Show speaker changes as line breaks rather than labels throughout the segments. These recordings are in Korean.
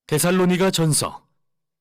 데살로니가 전서.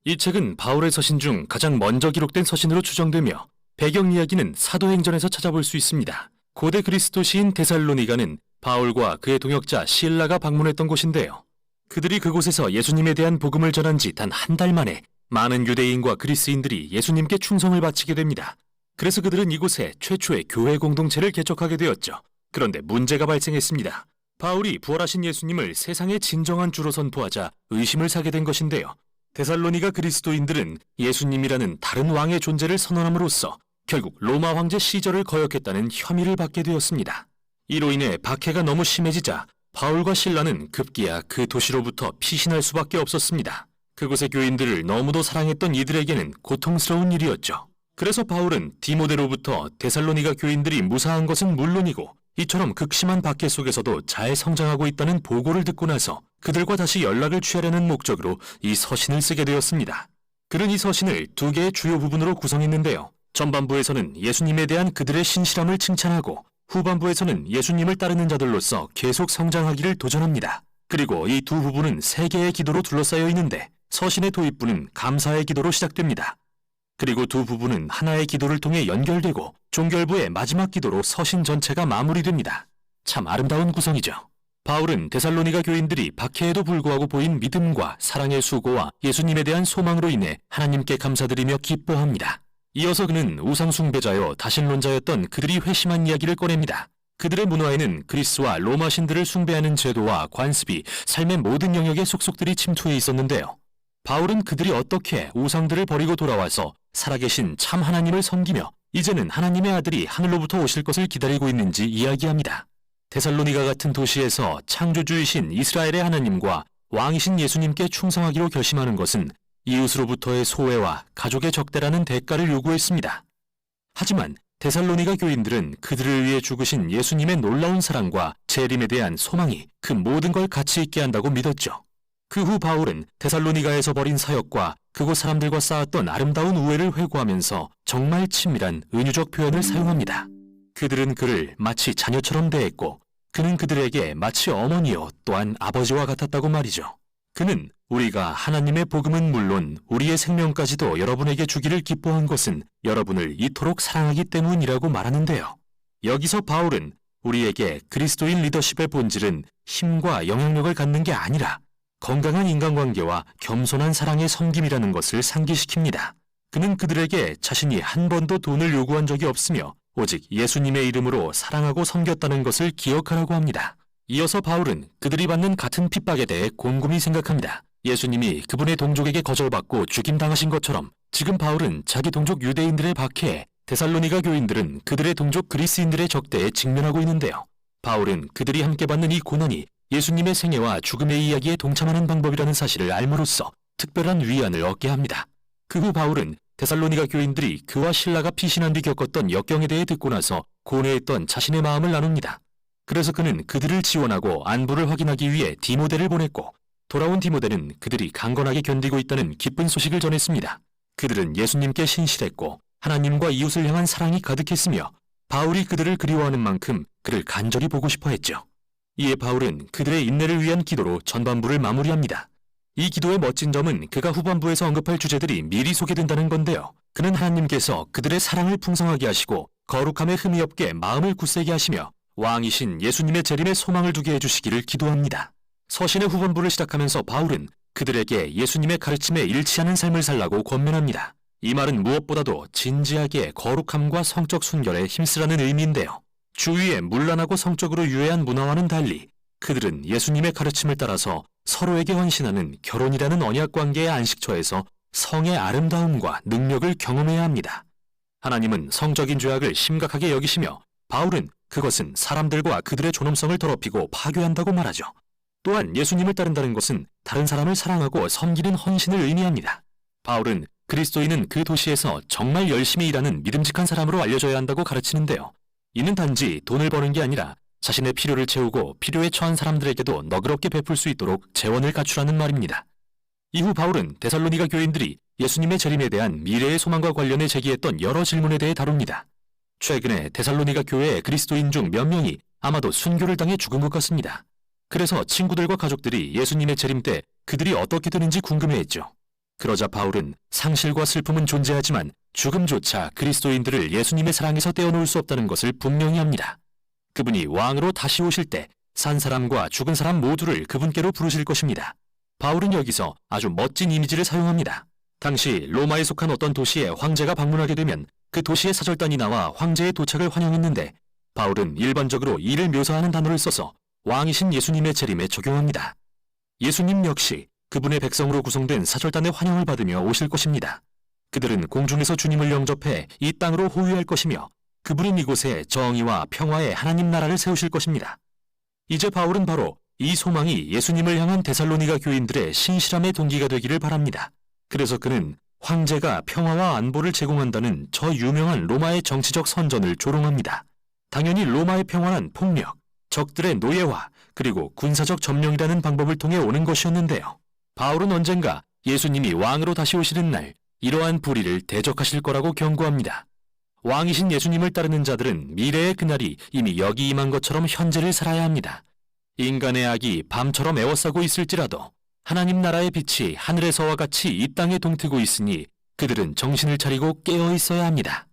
이 책은 바울의 서신 중 가장 먼저 기록된 서신으로 추정되며 배경 이야기는 사도행전에서 찾아볼 수 있습니다. 고대 그리스도 시인 데살로니가는 바울과 그의 동역자 실라가 방문했던 곳인데요. 그들이 그곳에서 예수님에 대한 복음을 전한 지 단 한 달 만에 많은 유대인과 그리스인들이 예수님께 충성을 바치게 됩니다. 그래서 그들은 이곳에 최초의 교회 공동체를 개척하게 되었죠. 그런데 문제가 발생했습니다. 바울이 부활하신 예수님을 세상의 진정한 주로 선포하자 의심을 사게 된 것인데요. 데살로니가 그리스도인들은 예수님이라는 다른 왕의 존재를 선언함으로써 결국 로마 황제 시저를 거역했다는 혐의를 받게 되었습니다. 이로 인해 박해가 너무 심해지자 바울과 실라는 급기야 그 도시로부터 피신할 수밖에 없었습니다. 그곳의 교인들을 너무도 사랑했던 이들에게는 고통스러운 일이었죠. 그래서 바울은 디모데로부터 데살로니가 교인들이 무사한 것은 물론이고 이처럼 극심한 박해 속에서도 잘 성장하고 있다는 보고를 듣고 나서 그들과 다시 연락을 취하려는 목적으로 이 서신을 쓰게 되었습니다. 그는 이 서신을 두 개의 주요 부분으로 구성했는데요. 전반부에서는 예수님에 대한 그들의 신실함을 칭찬하고 후반부에서는 예수님을 따르는 자들로서 계속 성장하기를 도전합니다. 그리고 이 두 부분은 세 개의 기도로 둘러싸여 있는데 서신의 도입부는 감사의 기도로 시작됩니다. 그리고 두 부분은 하나의 기도를 통해 연결되고 종결부의 마지막 기도로 서신 전체가 마무리됩니다. 참 아름다운 구성이죠. 바울은 데살로니가 교인들이 박해에도 불구하고 보인 믿음과 사랑의 수고와 예수님에 대한 소망으로 인해 하나님께 감사드리며 기뻐합니다. 이어서 그는 우상숭배자여 다신론자였던 그들이 회심한 이야기를 꺼냅니다. 그들의 문화에는 그리스와 로마 신들을 숭배하는 제도와 관습이 삶의 모든 영역에 속속들이 침투해 있었는데요. 바울은 그들이 어떻게 우상들을 버리고 돌아와서 살아계신 참 하나님을 섬기며 이제는 하나님의 아들이 하늘로부터 오실 것을 기다리고 있는지 이야기합니다. 데살로니가 같은 도시에서 창조주이신 이스라엘의 하나님과 왕이신 예수님께 충성하기로 결심하는 것은 이웃으로부터의 소외와 가족의 적대라는 대가를 요구했습니다. 하지만 데살로니가 교인들은 그들을 위해 죽으신 예수님의 놀라운 사랑과 재림에 대한 소망이 그 모든 걸 가치 있게 한다고 믿었죠. 그 후 바울은 데살로니가에서 벌인 사역과 그곳 사람들과 쌓았던 아름다운 우애를 회고하면서 정말 친밀한 은유적 표현을 사용합니다. 그들은 그를 마치 자녀처럼 대했고 그는 그들에게 마치 어머니요 또한 아버지와 같았다고 말이죠. 그는 우리가 하나님의 복음은 물론 우리의 생명까지도 여러분에게 주기를 기뻐한 것은 여러분을 이토록 사랑하기 때문이라고 말하는데요. 여기서 바울은 우리에게 그리스도인 리더십의 본질은 힘과 영향력을 갖는 게 아니라 건강한 인간관계와 겸손한 사랑의 섬김이라는 것을 상기시킵니다. 그는 그들에게 자신이 한 번도 돈을 요구한 적이 없으며 오직 예수님의 이름으로 사랑하고 섬겼다는 것을 기억하라고 합니다. 이어서 바울은 그들이 받는 같은 핍박에 대해 곰곰이 생각합니다. 예수님이 그분의 동족에게 거절받고 죽임당하신 것처럼 지금 바울은 자기 동족 유대인들의 박해에 데살로니가 교인들은 그들의 동족 그리스인들의 적대에 직면하고 있는데요. 바울은 그들이 함께 받는 이 고난이 예수님의 생애와 죽음의 이야기에 동참하는 방법이라는 사실을 알므로써 특별한 위안을 얻게 합니다. 그 후 바울은 데살로니가 교인들이 그와 실라가 피신한 뒤 겪었던 역경에 대해 듣고 나서 고뇌했던 자신의 마음을 나눕니다. 그래서 그는 그들을 지원하고 안부를 확인하기 위해 디모데를 보냈고 돌아온 디모데는 그들이 강건하게 견디고 있다는 기쁜 소식을 전했습니다. 그들은 예수님께 신실했고 하나님과 이웃을 향한 사랑이 가득했으며 바울이 그들을 그리워하는 만큼 그를 간절히 보고 싶어 했죠. 이에 바울은 그들의 인내를 위한 기도로 전반부를 마무리합니다. 이 기도의 멋진 점은 그가 후반부에서 언급할 주제들이 미리 소개된다는 건데요. 그는 하나님께서 그들의 사랑을 풍성하게 하시고 거룩함에 흠이 없게 마음을 굳세게 하시며 왕이신 예수님의 재림에 소망을 두게 해주시기를 기도합니다. 서신의 후반부를 시작하면서 바울은 그들에게 예수님의 가르침에 일치하는 삶을 살라고 권면합니다. 이 말은 무엇보다도 진지하게 거룩함과 성적 순결에 힘쓰라는 의미인데요. 주위의 문란하고 성적으로 유해한 문화와는 달리 그들은 예수님의 가르침을 따라서 서로에게 헌신하는 결혼이라는 언약관계의 안식처에서 성의 아름다움과 능력을 경험해야 합니다. 하나님은 성적인 죄악을 심각하게 여기시며 바울은 그것은 사람들과 그들의 존엄성을 더럽히고 파괴한다고 말하죠. 또한 예수님을 따른다는 것은 다른 사람을 사랑하고 섬기는 헌신을 의미합니다. 바울은 그리스도인은 그 도시에서 정말 열심히 일하는 믿음직한 사람으로 알려져야 한다고 가르치는데요. 이는 단지 돈을 버는 게 아니라 자신의 필요를 채우고 필요에 처한 사람들에게도 너그럽게 베풀 수 있도록 재원을 갖추라는 말입니다. 이후 바울은 데살로니가 교인들이 예수님의 재림에 대한 미래의 소망과 관련해 제기했던 여러 질문에 대해 다룹니다. 최근에 데살로니가 교회의 그리스도인 중 몇 명이 아마도 순교를 당해 죽은 것 같습니다. 그래서 친구들과 가족들이 예수님의 재림 때 그들이 어떻게 되는지 궁금해했죠. 그러자 바울은 상실과 슬픔은 존재하지만 죽음조차 그리스도인들을 예수님의 사랑에서 떼어놓을 수 없다는 것을 분명히 합니다. 그분이 왕으로 다시 오실 때 산 사람과 죽은 사람 모두를 그분께로 부르실 것입니다. 바울은 여기서 아주 멋진 이미지를 사용합니다. 당시 로마에 속한 어떤 도시에 황제가 방문하게 되면 그 도시의 사절단이 나와 황제의 도착을 환영했는데 바울은 일반적으로 이를 묘사하는 단어를 써서 왕이신 예수님의 재림에 적용합니다. 예수님 역시 그분의 백성으로 구성된 사절단의 환영을 받으며 오실 것입니다. 그들은 공중에서 주님을 영접해 이 땅으로 호위할 것이며 그분은 이곳에 정의와 평화의 하나님 나라를 세우실 것입니다. 이제 바울은 바로 이 소망이 예수님을 향한 데살로니가 교인들의 신실함의 동기가 되기를 바랍니다. 그래서 그는 황제가 평화와 안보를 제공한다는 저 유명한 로마의 정치적 선전을 조롱합니다. 당연히 로마의 평화는 폭력, 적들의 노예화, 그리고 군사적 점령이라는 방법을 통해 오는 것이었는데요. 바울은 언젠가 예수님이 왕으로 다시 오시는 날 이러한 불의를 대적하실 거라고 경고합니다. 왕이신 예수님을 따르는 자들은 미래의 그날이 이미 여기 임한 것처럼 현재를 살아야 합니다. 인간의 악이 밤처럼 에워싸고 있을지라도 하나님 나라의 빛이 하늘에서와 같이 이 땅에 동트고 있으니 그들은 정신을 차리고 깨어 있어야 합니다.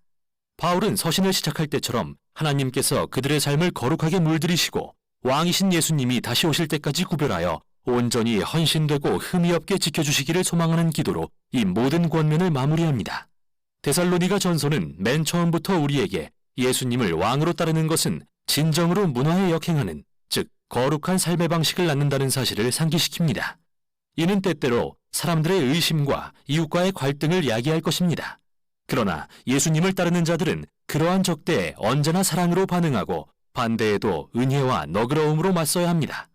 바울은 서신을 시작할 때처럼 하나님께서 그들의 삶을 거룩하게 물들이시고 왕이신 예수님이 다시 오실 때까지 구별하여 온전히 헌신되고 흠이 없게 지켜주시기를 소망하는 기도로 이 모든 권면을 마무리합니다. 데살로니가 전서는 맨 처음부터 우리에게 예수님을 왕으로 따르는 것은 진정으로 문화에 역행하는, 즉 거룩한 삶의 방식을 낳는다는 사실을 상기시킵니다. 이는 때때로 사람들의 의심과 이웃과의 갈등을 야기할 것입니다. 그러나 예수님을 따르는 자들은 그러한 적대에 언제나 사랑으로 반응하고 반대에도 은혜와 너그러움으로 맞서야 합니다.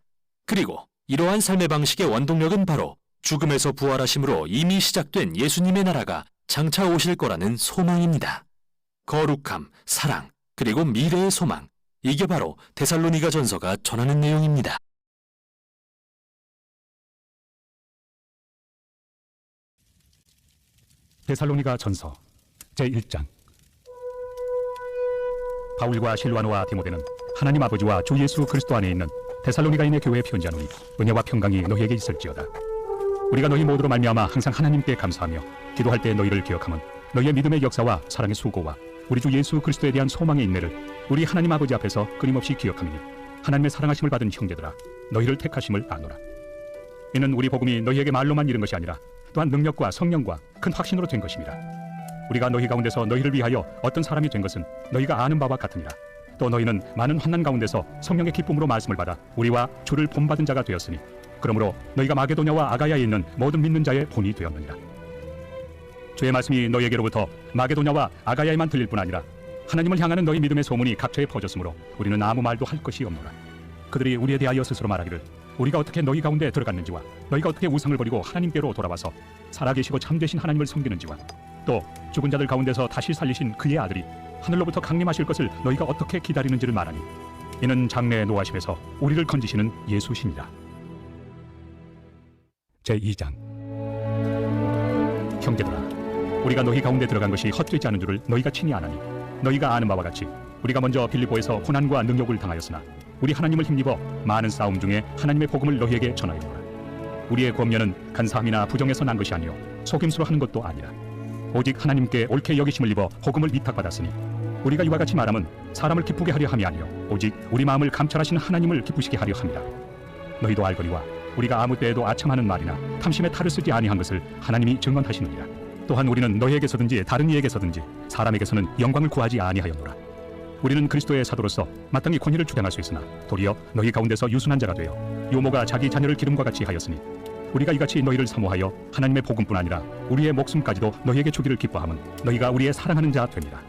그리고 이러한 삶의 방식의 원동력은 바로 죽음에서 부활하심으로 이미 시작된 예수님의 나라가 장차 오실 거라는 소망입니다. 거룩함, 사랑, 그리고 미래의 소망. 이게 바로 데살로니가 전서가 전하는 내용입니다.
데살로니가 전서 제1장. 바울과 실와노와 디모데는 하나님 아버지와 주 예수 그리스도 안에 있는 데살로니가인의 교회에 편지하노니 은혜와 평강이 너희에게 있을지어다. 우리가 너희 모두로 말미암아 항상 하나님께 감사하며 기도할 때 너희를 기억하면 너희의 믿음의 역사와 사랑의 수고와 우리 주 예수 그리스도에 대한 소망의 인내를 우리 하나님 아버지 앞에서 끊임없이 기억하미니 하나님의 사랑하심을 받은 형제들아 너희를 택하심을 아노라. 이는 우리 복음이 너희에게 말로만 이른 것이 아니라 또한 능력과 성령과 큰 확신으로 된 것입니다. 우리가 너희 가운데서 너희를 위하여 어떤 사람이 된 것은 너희가 아는 바와 같으니라. 또 너희는 많은 환난 가운데서 성령의 기쁨으로 말씀을 받아 우리와 주를 본받은 자가 되었으니 그러므로 너희가 마게도냐와 아가야에 있는 모든 믿는 자의 본이 되었느니라. 주의 말씀이 너희에게로부터 마게도냐와 아가야에만 들릴 뿐 아니라 하나님을 향하는 너희 믿음의 소문이 각처에 퍼졌으므로 우리는 아무 말도 할 것이 없노라. 그들이 우리에 대하여 스스로 말하기를 우리가 어떻게 너희 가운데 들어갔는지와 너희가 어떻게 우상을 버리고 하나님께로 돌아와서 살아계시고 참되신 하나님을 섬기는지와 또 죽은 자들 가운데서 다시 살리신 그의 아들이 하늘로부터 강림하실 것을 너희가 어떻게 기다리는지를 말하니 이는 장래의 노하심에서 우리를 건지시는 예수시니라. 제2장. 형제들아 우리가 너희 가운데 들어간 것이 헛되지 않은 줄을 너희가 친히 아나니 너희가 아는 바와 같이 우리가 먼저 빌립보에서 고난과 능욕을 당하였으나 우리 하나님을 힘입어 많은 싸움 중에 하나님의 복음을 너희에게 전하였노라. 우리의 권면은 간사함이나 부정에서 난 것이 아니요 속임수로 하는 것도 아니라 오직 하나님께 옳게 여기심을 입어 복음을 위탁받았으니 우리가 이와 같이 말함은 사람을 기쁘게 하려 함이 아니요 오직 우리 마음을 감찰하시는 하나님을 기쁘시게 하려 함이라. 너희도 알거니와 우리가 아무 때에도 아첨하는 말이나 탐심의 탈을 쓰지 아니한 것을 하나님이 증언하시느니라. 또한 우리는 너희에게서든지 다른 이에게서든지 사람에게서는 영광을 구하지 아니하였노라. 우리는 그리스도의 사도로서 마땅히 권위를 주장할 수 있으나 도리어 너희 가운데서 유순한 자가 되어 요모가 자기 자녀를 기름과 같이 하였으니 우리가 이같이 너희를 사모하여 하나님의 복음뿐 아니라 우리의 목숨까지도 너희에게 주기를 기뻐하면 너희가 우리의 사랑하는 자 됩니다.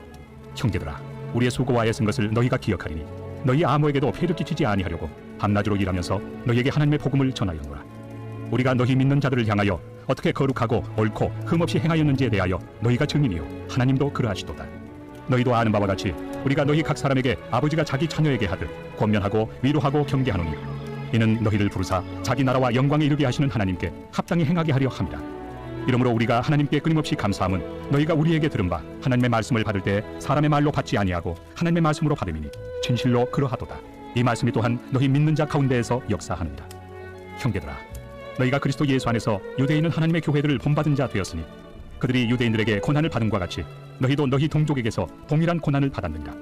형제들아 우리의 수고와 애쓴 것을 너희가 기억하리니 너희 아무에게도 폐를 끼치지 아니하려고 밤낮으로 일하면서 너희에게 하나님의 복음을 전하였노라. 우리가 너희 믿는 자들을 향하여 어떻게 거룩하고 옳고 흠없이 행하였는지에 대하여 너희가 증인이요 하나님도 그러하시도다. 너희도 아는 바와 같이 우리가 너희 각 사람에게 아버지가 자기 자녀에게 하듯 권면하고 위로하고 경계하노니 이는 너희를 부르사 자기 나라와 영광에 이르게 하시는 하나님께 합당히 행하게 하려 함이라. 이러므로 우리가 하나님께 끊임없이 감사함은 너희가 우리에게 들은 바 하나님의 말씀을 받을 때 사람의 말로 받지 아니하고 하나님의 말씀으로 받음이니 진실로 그러하도다. 이 말씀이 또한 너희 믿는 자 가운데에서 역사하느니라. 형제들아 너희가 그리스도 예수 안에서 유대인은 하나님의 교회들을 본받은 자 되었으니 그들이 유대인들에게 고난을 받음과 같이 너희도 너희 동족에게서 동일한 고난을 받았는가?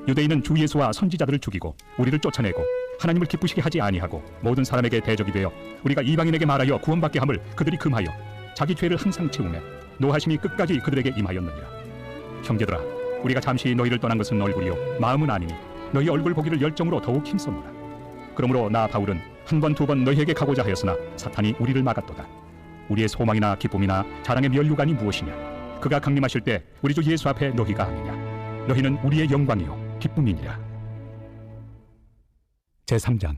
유대인은 주 예수와 선지자들을 죽이고 우리를 쫓아내고 하나님을 기쁘시게 하지 아니하고 모든 사람에게 대적이 되어 우리가 이방인에게 말하여 구원받게 함을 그들이 금하여 자기 죄를 항상 채우매 노하심이 끝까지 그들에게 임하였느니라. 형제들아, 우리가 잠시 너희를 떠난 것은 얼굴이요 마음은 아니니 너희 얼굴 보기를 열정으로 더욱 힘썼노라. 그러므로 나 바울은 한 번 두 번 너희에게 가고자 하였으나 사탄이 우리를 막았도다. 우리의 소망이나 기쁨이나 자랑의 면류관이 무엇이냐? 그가 강림하실 때 우리 주 예수 앞에 너희가 아니냐? 너희는 우리의 영광이요 기쁨이니라. 제3장.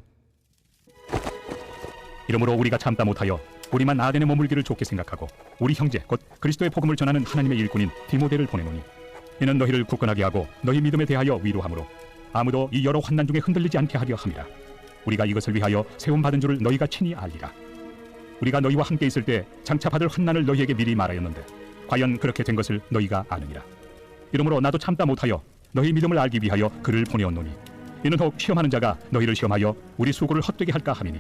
이러므로 우리가 참다 못하여 우리만 아덴에 머물기를 좋게 생각하고 우리 형제 곧 그리스도의 복음을 전하는 하나님의 일꾼인 디모데를 보내노니 이는 너희를 굳건하게 하고 너희 믿음에 대하여 위로하므로 아무도 이 여러 환난 중에 흔들리지 않게 하려 함이라. 우리가 이것을 위하여 세움받은 줄을 너희가 친히 알리라. 우리가 너희와 함께 있을 때 장차 받을 환난을 너희에게 미리 말하였는데 과연 그렇게 된 것을 너희가 아느니라. 이러므로 나도 참다 못하여 너희 믿음을 알기 위하여 그를 보내었노니 이는 혹 시험하는 자가 너희를 시험하여 우리 수고를 헛되게 할까 함이니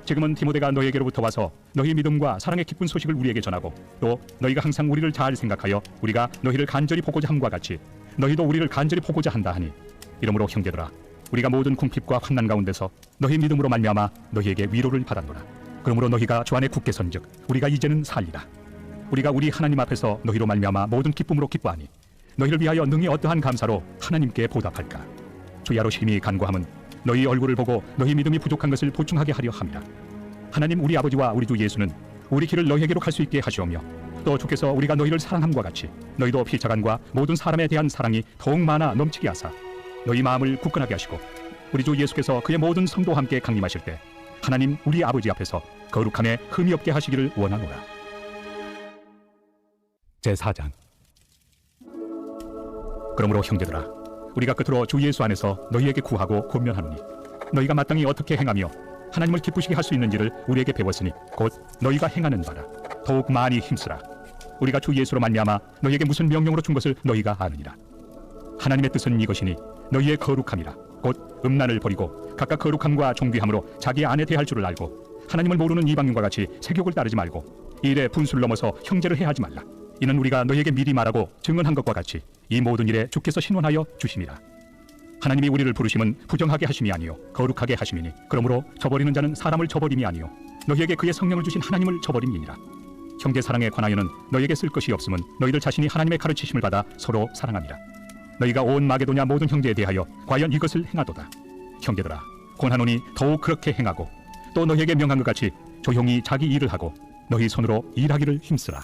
지금은 디모데가 너희에게로부터 와서 너희 믿음과 사랑의 기쁜 소식을 우리에게 전하고 또 너희가 항상 우리를 잘 생각하여 우리가 너희를 간절히 보고자 함과 같이 너희도 우리를 간절히 보고자 한다 하니 이러므로 형제들아, 우리가 모든 궁핍과 환난 가운데서 너희 믿음으로 말미암아 너희에게 위로를 받았노라. 그러므로 너희가 주 안에 굳게 선즉 우리가 이제는 살리라. 우리가 우리 하나님 앞에서 너희로 말미암아 모든 기쁨으로 기뻐하니 너희를 위하여 능히 어떠한 감사로 하나님께 보답할까? 주야로 심히 간구함은 너희 얼굴을 보고 너희 믿음이 부족한 것을 보충하게 하려 함이라. 하나님 우리 아버지와 우리 주 예수는 우리 길을 너희에게로 갈 수 있게 하시오며 또 주께서 우리가 너희를 사랑함과 같이 너희도 피차간과 모든 사람에 대한 사랑이 더욱 많아 넘치게 하사 너희 마음을 굳건하게 하시고 우리 주 예수께서 그의 모든 성도와 함께 강림하실 때 하나님 우리 아버지 앞에서 거룩함에 흠이 없게 하시기를 원하노라. 제4장. 그러므로 형제들아, 우리가 끝으로 주 예수 안에서 너희에게 구하고 권면하노니 너희가 마땅히 어떻게 행하며 하나님을 기쁘시게 할 수 있는지를 우리에게 배웠으니 곧 너희가 행하는 바라. 더욱 많이 힘쓰라. 우리가 주 예수로 말미암아 너희에게 무슨 명령으로 준 것을 너희가 아느니라. 하나님의 뜻은 이것이니 너희의 거룩함이라. 곧 음란을 버리고 각각 거룩함과 존귀함으로 자기 안에 대할 줄을 알고 하나님을 모르는 이방인과 같이 세욕을 따르지 말고 이 일에 분수를 넘어서 형제를 해하지 말라. 이는 우리가 너희에게 미리 말하고 증언한 것과 같이 이 모든 일에 주께서 신원하여 주심이라. 하나님이 우리를 부르심은 부정하게 하심이 아니요 거룩하게 하심이니 그러므로 저버리는 자는 사람을 저버림이 아니요 너희에게 그의 성령을 주신 하나님을 저버림이니라. 형제 사랑에 관하여는 너희에게 쓸 것이 없음은 너희들 자신이 하나님의 가르치심을 받아 서로 사랑함이라. 너희가 온 마게도냐 모든 형제에 대하여 과연 이것을 행하도다. 형제들아, 권하노니 더욱 그렇게 행하고 또 너희에게 명한 것 같이 조용히 자기 일을 하고 너희 손으로 일하기를 힘쓰라.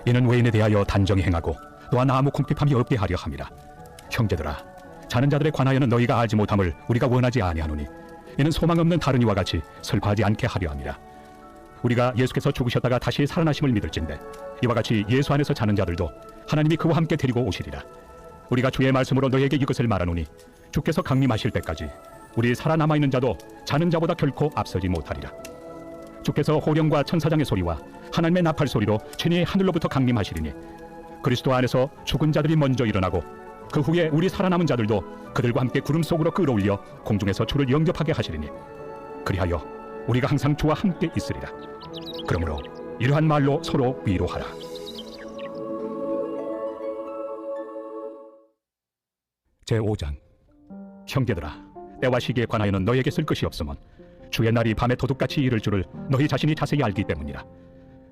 이는 외인에 대하여 단정히 행하고 또한 아무 궁핍함이 없게 하려 함이라. 형제들아, 자는 자들에 관하여는 너희가 알지 못함을 우리가 원하지 아니하노니 이는 소망 없는 다른 이와 같이 슬퍼하지 않게 하려 함이라. 우리가 예수께서 죽으셨다가 다시 살아나심을 믿을진대 이와 같이 예수 안에서 자는 자들도 하나님이 그와 함께 데리고 오시리라. 우리가 주의 말씀으로 너희에게 이것을 말하노니 주께서 강림하실 때까지 우리 살아남아 있는 자도 자는 자보다 결코 앞서지 못하리라. 주께서 호령과 천사장의 소리와 하나님의 나팔 소리로 친히 하늘로부터 강림하시리니 그리스도 안에서 죽은 자들이 먼저 일어나고 그 후에 우리 살아남은 자들도 그들과 함께 구름 속으로 끌어올려 공중에서 주를 영접하게 하시리니 그리하여 우리가 항상 주와 함께 있으리라. 그러므로 이러한 말로 서로 위로하라. 제5장. 형제들아, 때와 시기에 관하여는 너희에게 쓸 것이 없으면 주의 날이 밤에 도둑같이 이를 줄을 너희 자신이 자세히 알기 때문이라.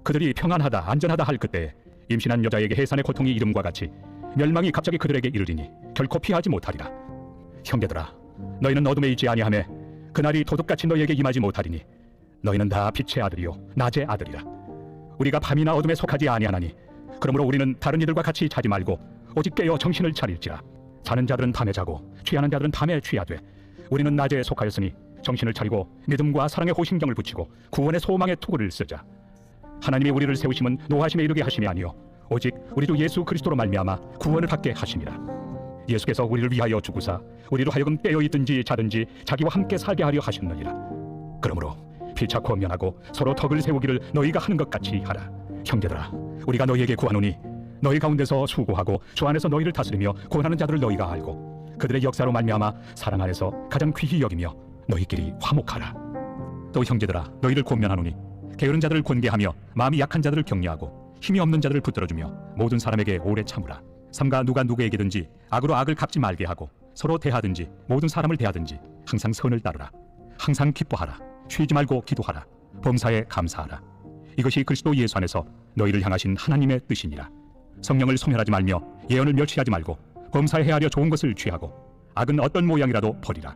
그들이 평안하다 안전하다 할 그때에 임신한 여자에게 해산의 고통이 이름과 같이 멸망이 갑자기 그들에게 이르리니 결코 피하지 못하리라. 형제들아, 너희는 어둠에 있지 아니하매 그날이 도둑같이 너희에게 임하지 못하리니 너희는 다 빛의 아들이요 낮의 아들이라. 우리가 밤이나 어둠에 속하지 아니하나니 그러므로 우리는 다른 이들과 같이 자지 말고 오직 깨어 정신을 차릴지라. 자는 자들은 밤에 자고 취하는 자들은 밤에 취하되 우리는 낮에 속하였으니 정신을 차리고 믿음과 사랑의 호심경을 붙이고 구원의 소망의 투구를 쓰자. 하나님이 우리를 세우심은 노하심에 이르게 하심이 아니요 오직 우리 주 예수 그리스도로 말미암아 구원을 받게 하심이라. 예수께서 우리를 위하여 죽으사 우리로 하여금 깨어 있든지 자든지 자기와 함께 살게 하려 하셨느니라. 그러므로 피차고 면하고 서로 덕을 세우기를 너희가 하는 것 같이 하라. 형제들아, 우리가 너희에게 구하노니 너희 가운데서 수고하고 주 안에서 너희를 다스리며 권하는 자들을 너희가 알고 그들의 역사로 말미암아 사랑 안에서 가장 귀히 여기며 너희끼리 화목하라. 또 형제들아, 너희를 권면하노니 게으른 자들을 권계하며 마음이 약한 자들을 격려하고 힘이 없는 자들을 붙들어주며 모든 사람에게 오래 참으라. 삼가 누가 누구에게든지 악으로 악을 갚지 말게 하고 서로 대하든지 모든 사람을 대하든지 항상 선을 따르라. 항상 기뻐하라. 쉬지 말고 기도하라. 범사에 감사하라. 이것이 그리스도 예수 안에서 너희를 향하신 하나님의 뜻이니라. 성령을 소멸하지 말며 예언을 멸시하지 말고 범사에 헤아려 좋은 것을 취하고 악은 어떤 모양이라도 버리라.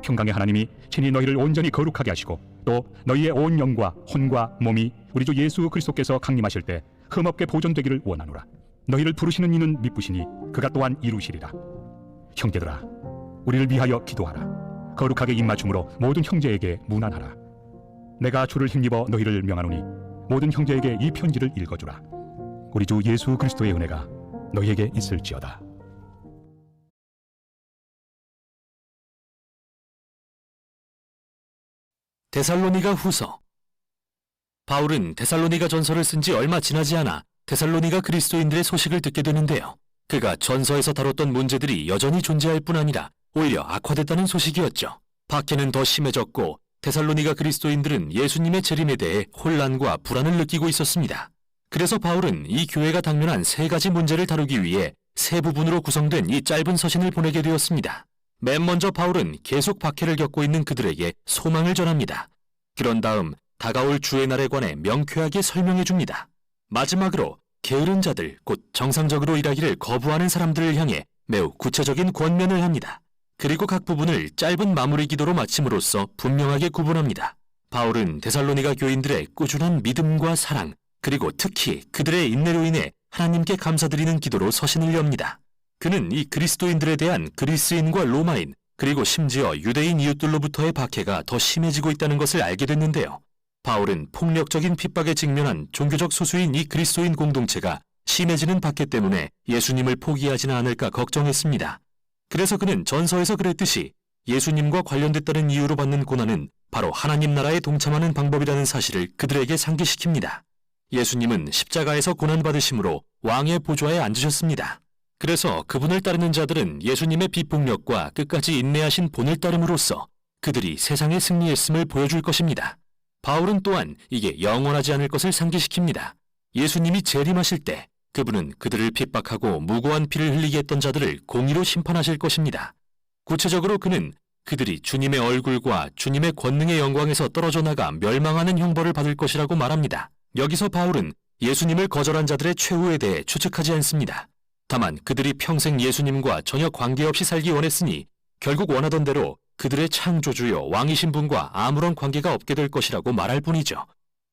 평강의 하나님이 친히 너희를 온전히 거룩하게 하시고 또 너희의 온 영과 혼과 몸이 우리 주 예수 그리스도께서 강림하실 때 흠없게 보존되기를 원하노라. 너희를 부르시는 이는 미쁘시니 그가 또한 이루시리라. 형제들아, 우리를 위하여 기도하라. 거룩하게 입맞춤으로 모든 형제에게 문안하라. 내가 주를 힘입어 너희를 명하노니 모든 형제에게 이 편지를 읽어주라. 우리 주 예수 그리스도의 은혜가 너희에게 있을지어다.
데살로니가 후서. 바울은 데살로니가 전서를 쓴 지 얼마 지나지 않아 데살로니가 그리스도인들의 소식을 듣게 되는데요. 그가 전서에서 다뤘던 문제들이 여전히 존재할 뿐 아니라 오히려 악화됐다는 소식이었죠. 박해는 더 심해졌고 데살로니가 그리스도인들은 예수님의 재림에 대해 혼란과 불안을 느끼고 있었습니다. 그래서 바울은 이 교회가 당면한 세 가지 문제를 다루기 위해 세 부분으로 구성된 이 짧은 서신을 보내게 되었습니다. 맨 먼저 바울은 계속 박해를 겪고 있는 그들에게 소망을 전합니다. 그런 다음 다가올 주의 날에 관해 명쾌하게 설명해 줍니다. 마지막으로 게으른 자들, 곧 정상적으로 일하기를 거부하는 사람들을 향해 매우 구체적인 권면을 합니다. 그리고 각 부분을 짧은 마무리 기도로 마침으로써 분명하게 구분합니다. 바울은 데살로니가 교인들의 꾸준한 믿음과 사랑, 그리고 특히 그들의 인내로 인해 하나님께 감사드리는 기도로 서신을 엽니다. 그는 이 그리스도인들에 대한 그리스인과 로마인, 그리고 심지어 유대인 이웃들로부터의 박해가 더 심해지고 있다는 것을 알게 됐는데요. 바울은 폭력적인 핍박에 직면한 종교적 소수인 이 그리스도인 공동체가 심해지는 박해 때문에 예수님을 포기하지는 않을까 걱정했습니다. 그래서 그는 전서에서 그랬듯이 예수님과 관련됐다는 이유로 받는 고난은 바로 하나님 나라에 동참하는 방법이라는 사실을 그들에게 상기시킵니다. 예수님은 십자가에서 고난받으심으로 왕의 보좌에 앉으셨습니다. 그래서 그분을 따르는 자들은 예수님의 비폭력과 끝까지 인내하신 본을 따름으로써 그들이 세상에 승리했음을 보여줄 것입니다. 바울은 또한 이게 영원하지 않을 것을 상기시킵니다. 예수님이 재림하실 때 그분은 그들을 핍박하고 무고한 피를 흘리게 했던 자들을 공의로 심판하실 것입니다. 구체적으로 그는 그들이 주님의 얼굴과 주님의 권능의 영광에서 떨어져 나가 멸망하는 형벌을 받을 것이라고 말합니다. 여기서 바울은 예수님을 거절한 자들의 최후에 대해 추측하지 않습니다. 다만 그들이 평생 예수님과 전혀 관계없이 살기 원했으니 결국 원하던 대로 그들의 창조주요 왕이신 분과 아무런 관계가 없게 될 것이라고 말할 뿐이죠.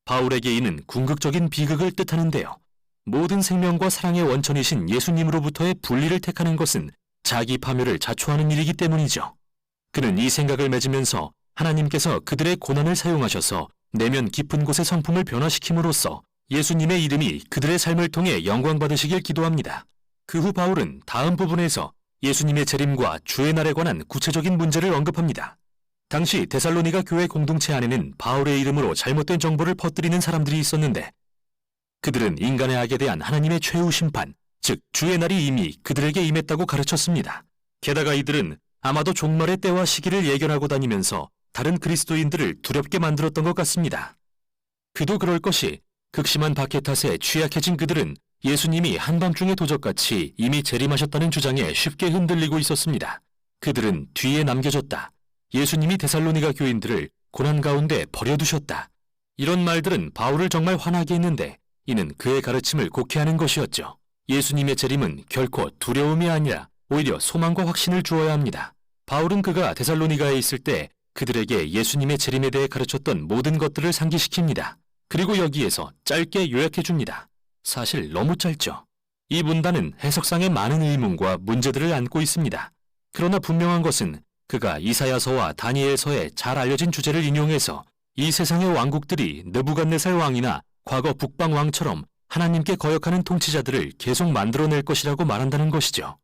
바울에게 이는 궁극적인 비극을 뜻하는데요. 모든 생명과 사랑의 원천이신 예수님으로부터의 분리를 택하는 것은 자기 파멸을 자초하는 일이기 때문이죠. 그는 이 생각을 맺으면서 하나님께서 그들의 고난을 사용하셔서 내면 깊은 곳의 성품을 변화시킴으로써 예수님의 이름이 그들의 삶을 통해 영광받으시길 기도합니다. 그 후 바울은 다음 부분에서 예수님의 재림과 주의 날에 관한 구체적인 문제를 언급합니다. 당시 데살로니가 교회 공동체 안에는 바울의 이름으로 잘못된 정보를 퍼뜨리는 사람들이 있었는데 그들은 인간의 악에 대한 하나님의 최후 심판, 즉 주의 날이 이미 그들에게 임했다고 가르쳤습니다. 게다가 이들은 아마도 종말의 때와 시기를 예견하고 다니면서 다른 그리스도인들을 두렵게 만들었던 것 같습니다. 그도 그럴 것이 극심한 박해 탓에 취약해진 그들은 예수님이 한밤중의 도적같이 이미 재림하셨다는 주장에 쉽게 흔들리고 있었습니다. 그들은 뒤에 남겨졌다. 예수님이 데살로니가 교인들을 고난 가운데 버려두셨다. 이런 말들은 바울을 정말 화나게 했는데 이는 그의 가르침을 곡해하는 것이었죠. 예수님의 재림은 결코 두려움이 아니라 오히려 소망과 확신을 주어야 합니다. 바울은 그가 데살로니가에 있을 때 그들에게 예수님의 재림에 대해 가르쳤던 모든 것들을 상기시킵니다. 그리고 여기에서 짧게 요약해 줍니다. 사실 너무 짧죠. 이 문단은 해석상의 많은 의문과 문제들을 안고 있습니다. 그러나 분명한 것은 그가 이사야서와 다니엘서에 잘 알려진 주제를 인용해서 이 세상의 왕국들이 느부갓네살 왕이나 과거 북방 왕처럼 하나님께 거역하는 통치자들을 계속 만들어낼 것이라고 말한다는 것이죠.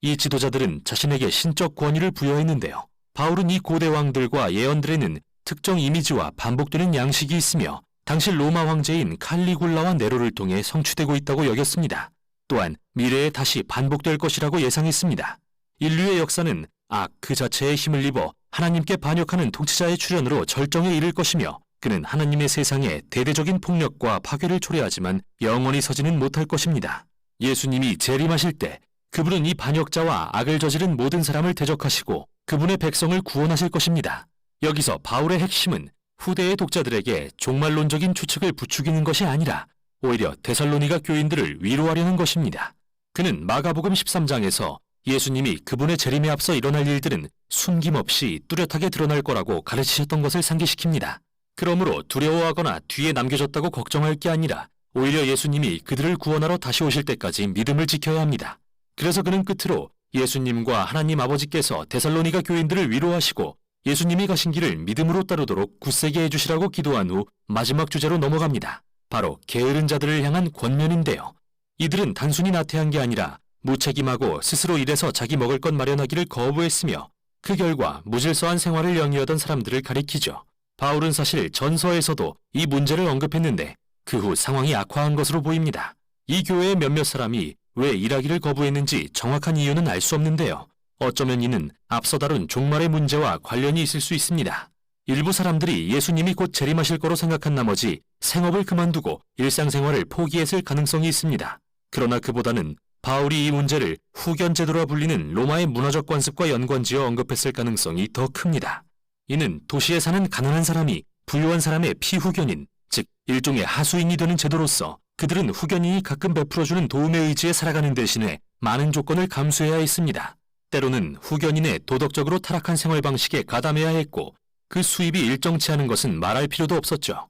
이 지도자들은 자신에게 신적 권위를 부여했는데요. 바울은 이 고대 왕들과 예언들에는 특정 이미지와 반복되는 양식이 있으며 당시 로마 황제인 칼리굴라와 네로를 통해 성취되고 있다고 여겼습니다. 또한 미래에 다시 반복될 것이라고 예상했습니다. 인류의 역사는 악 그 자체에 힘을 입어 하나님께 반역하는 통치자의 출현으로 절정에 이를 것이며 그는 하나님의 세상에 대대적인 폭력과 파괴를 초래하지만 영원히 서지는 못할 것입니다. 예수님이 재림하실 때 그분은 이 반역자와 악을 저지른 모든 사람을 대적하시고 그분의 백성을 구원하실 것입니다. 여기서 바울의 핵심은 후대의 독자들에게 종말론적인 추측을 부추기는 것이 아니라 오히려 데살로니가 교인들을 위로하려는 것입니다. 그는 마가복음 13장에서 예수님이 그분의 재림에 앞서 일어날 일들은 숨김없이 뚜렷하게 드러날 거라고 가르치셨던 것을 상기시킵니다. 그러므로 두려워하거나 뒤에 남겨졌다고 걱정할 게 아니라 오히려 예수님이 그들을 구원하러 다시 오실 때까지 믿음을 지켜야 합니다. 그래서 그는 끝으로 예수님과 하나님 아버지께서 데살로니가 교인들을 위로하시고 예수님이 가신 길을 믿음으로 따르도록 굳세게 해주시라고 기도한 후 마지막 주제로 넘어갑니다. 바로 게으른 자들을 향한 권면인데요. 이들은 단순히 나태한 게 아니라 무책임하고 스스로 일해서 자기 먹을 것 마련하기를 거부했으며 그 결과 무질서한 생활을 영위하던 사람들을 가리키죠. 바울은 사실 전서에서도 이 문제를 언급했는데 그 후 상황이 악화한 것으로 보입니다. 이 교회의 몇몇 사람이 왜 일하기를 거부했는지 정확한 이유는 알 수 없는데요. 어쩌면 이는 앞서 다룬 종말의 문제와 관련이 있을 수 있습니다. 일부 사람들이 예수님이 곧 재림하실 거로 생각한 나머지 생업을 그만두고 일상생활을 포기했을 가능성이 있습니다. 그러나 그보다는 바울이 이 문제를 후견제도라 불리는 로마의 문화적 관습과 연관지어 언급했을 가능성이 더 큽니다. 이는 도시에 사는 가난한 사람이 부유한 사람의 피후견인, 즉 일종의 하수인이 되는 제도로서 그들은 후견인이 가끔 베풀어주는 도움에 의지해 살아가는 대신에 많은 조건을 감수해야 했습니다. 때로는 후견인의 도덕적으로 타락한 생활 방식에 가담해야 했고 그 수입이 일정치 않은 것은 말할 필요도 없었죠.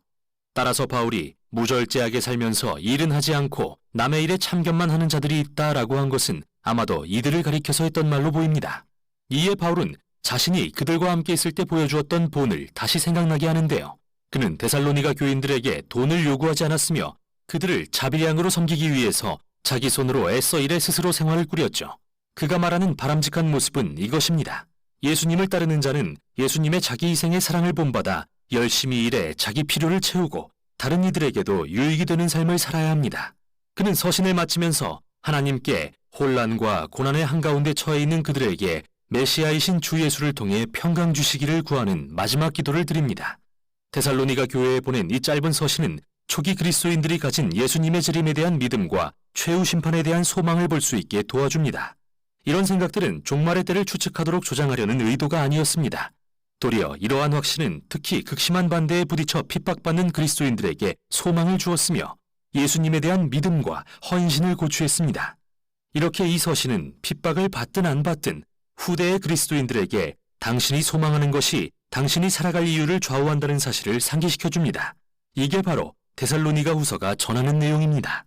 따라서 바울이 무절제하게 살면서 일은 하지 않고 남의 일에 참견만 하는 자들이 있다라고 한 것은 아마도 이들을 가리켜서 했던 말로 보입니다. 이에 바울은 자신이 그들과 함께 있을 때 보여주었던 본을 다시 생각나게 하는데요. 그는 데살로니가 교인들에게 돈을 요구하지 않았으며 그들을 자비량으로 섬기기 위해서 자기 손으로 애써 일해 스스로 생활을 꾸렸죠. 그가 말하는 바람직한 모습은 이것입니다. 예수님을 따르는 자는 예수님의 자기 희생의 사랑을 본받아 열심히 일해 자기 필요를 채우고 다른 이들에게도 유익이 되는 삶을 살아야 합니다. 그는 서신을 마치면서 하나님께 혼란과 고난의 한가운데 처해 있는 그들에게 메시아이신 주 예수를 통해 평강 주시기를 구하는 마지막 기도를 드립니다. 데살로니가 교회에 보낸 이 짧은 서신은 초기 그리스도인들이 가진 예수님의 재림에 대한 믿음과 최후 심판에 대한 소망을 볼 수 있게 도와줍니다. 이런 생각들은 종말의 때를 추측하도록 조장하려는 의도가 아니었습니다. 도리어 이러한 확신은 특히 극심한 반대에 부딪혀 핍박받는 그리스도인들에게 소망을 주었으며 예수님에 대한 믿음과 헌신을 고취했습니다. 이렇게 이 서신은 핍박을 받든 안 받든 후대의 그리스도인들에게 당신이 소망하는 것이 당신이 살아갈 이유를 좌우한다는 사실을 상기시켜줍니다. 이게 바로 데살로니가 후서가 전하는 내용입니다.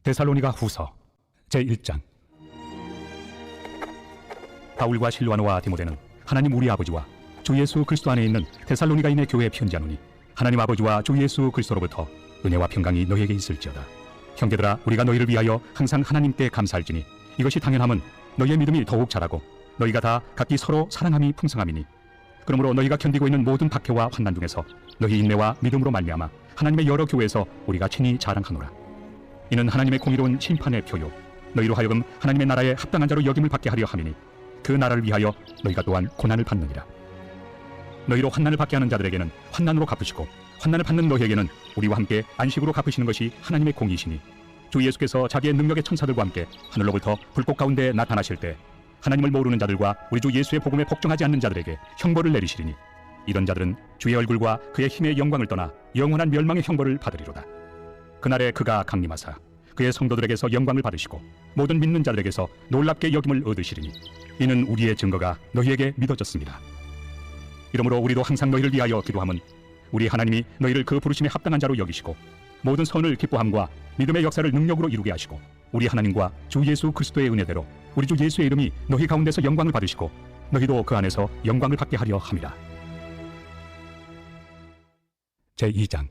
데살로니가 후서 제1장. 바울과 실로아노와 디모데는 하나님 우리 아버지와 주 예수 그리스도 안에 있는 데살로니가인의 교회에 편지하노니 하나님 아버지와 주 예수 그리스도로부터 은혜와 평강이 너희에게 있을지어다. 형제들아, 우리가 너희를 위하여 항상 하나님께 감사할지니 이것이 당연함은 너희의 믿음이 더욱 자라고 너희가 다 각기 서로 사랑함이 풍성함이니 그러므로 너희가 견디고 있는 모든 박해와 환난 중에서 너희 인내와 믿음으로 말미암아 하나님의 여러 교회에서 우리가 친히 자랑하노라. 이는 하나님의 공의로운 심판의 표요 너희로 하여금 하나님의 나라에 합당한 자로 여김을 받게 하려 함이니 그 나라를 위하여 너희가 또한 고난을 받느니라. 너희로 환난을 받게 하는 자들에게는 환난으로 갚으시고 환난을 받는 너희에게는 우리와 함께 안식으로 갚으시는 것이 하나님의 공의시니 주 예수께서 자기의 능력의 천사들과 함께 하늘로부터 불꽃 가운데 나타나실 때 하나님을 모르는 자들과 우리 주 예수의 복음에 복종하지 않는 자들에게 형벌을 내리시리니 이런 자들은 주의 얼굴과 그의 힘의 영광을 떠나 영원한 멸망의 형벌을 받으리로다. 그날에 그가 강림하사 그의 성도들에게서 영광을 받으시고 모든 믿는 자들에게서 놀랍게 여김을 얻으시리니 이는 우리의 증거가 너희에게 믿어졌습니다. 이러므로 우리도 항상 너희를 위하여 기도함은 우리 하나님이 너희를 그 부르심에 합당한 자로 여기시고 모든 선을 기뻐함과 믿음의 역사를 능력으로 이루게 하시고 우리 하나님과 주 예수 그리스도의 은혜대로 우리 주 예수의 이름이 너희 가운데서 영광을 받으시고 너희도 그 안에서 영광을 받게 하려 함이라. 제2장.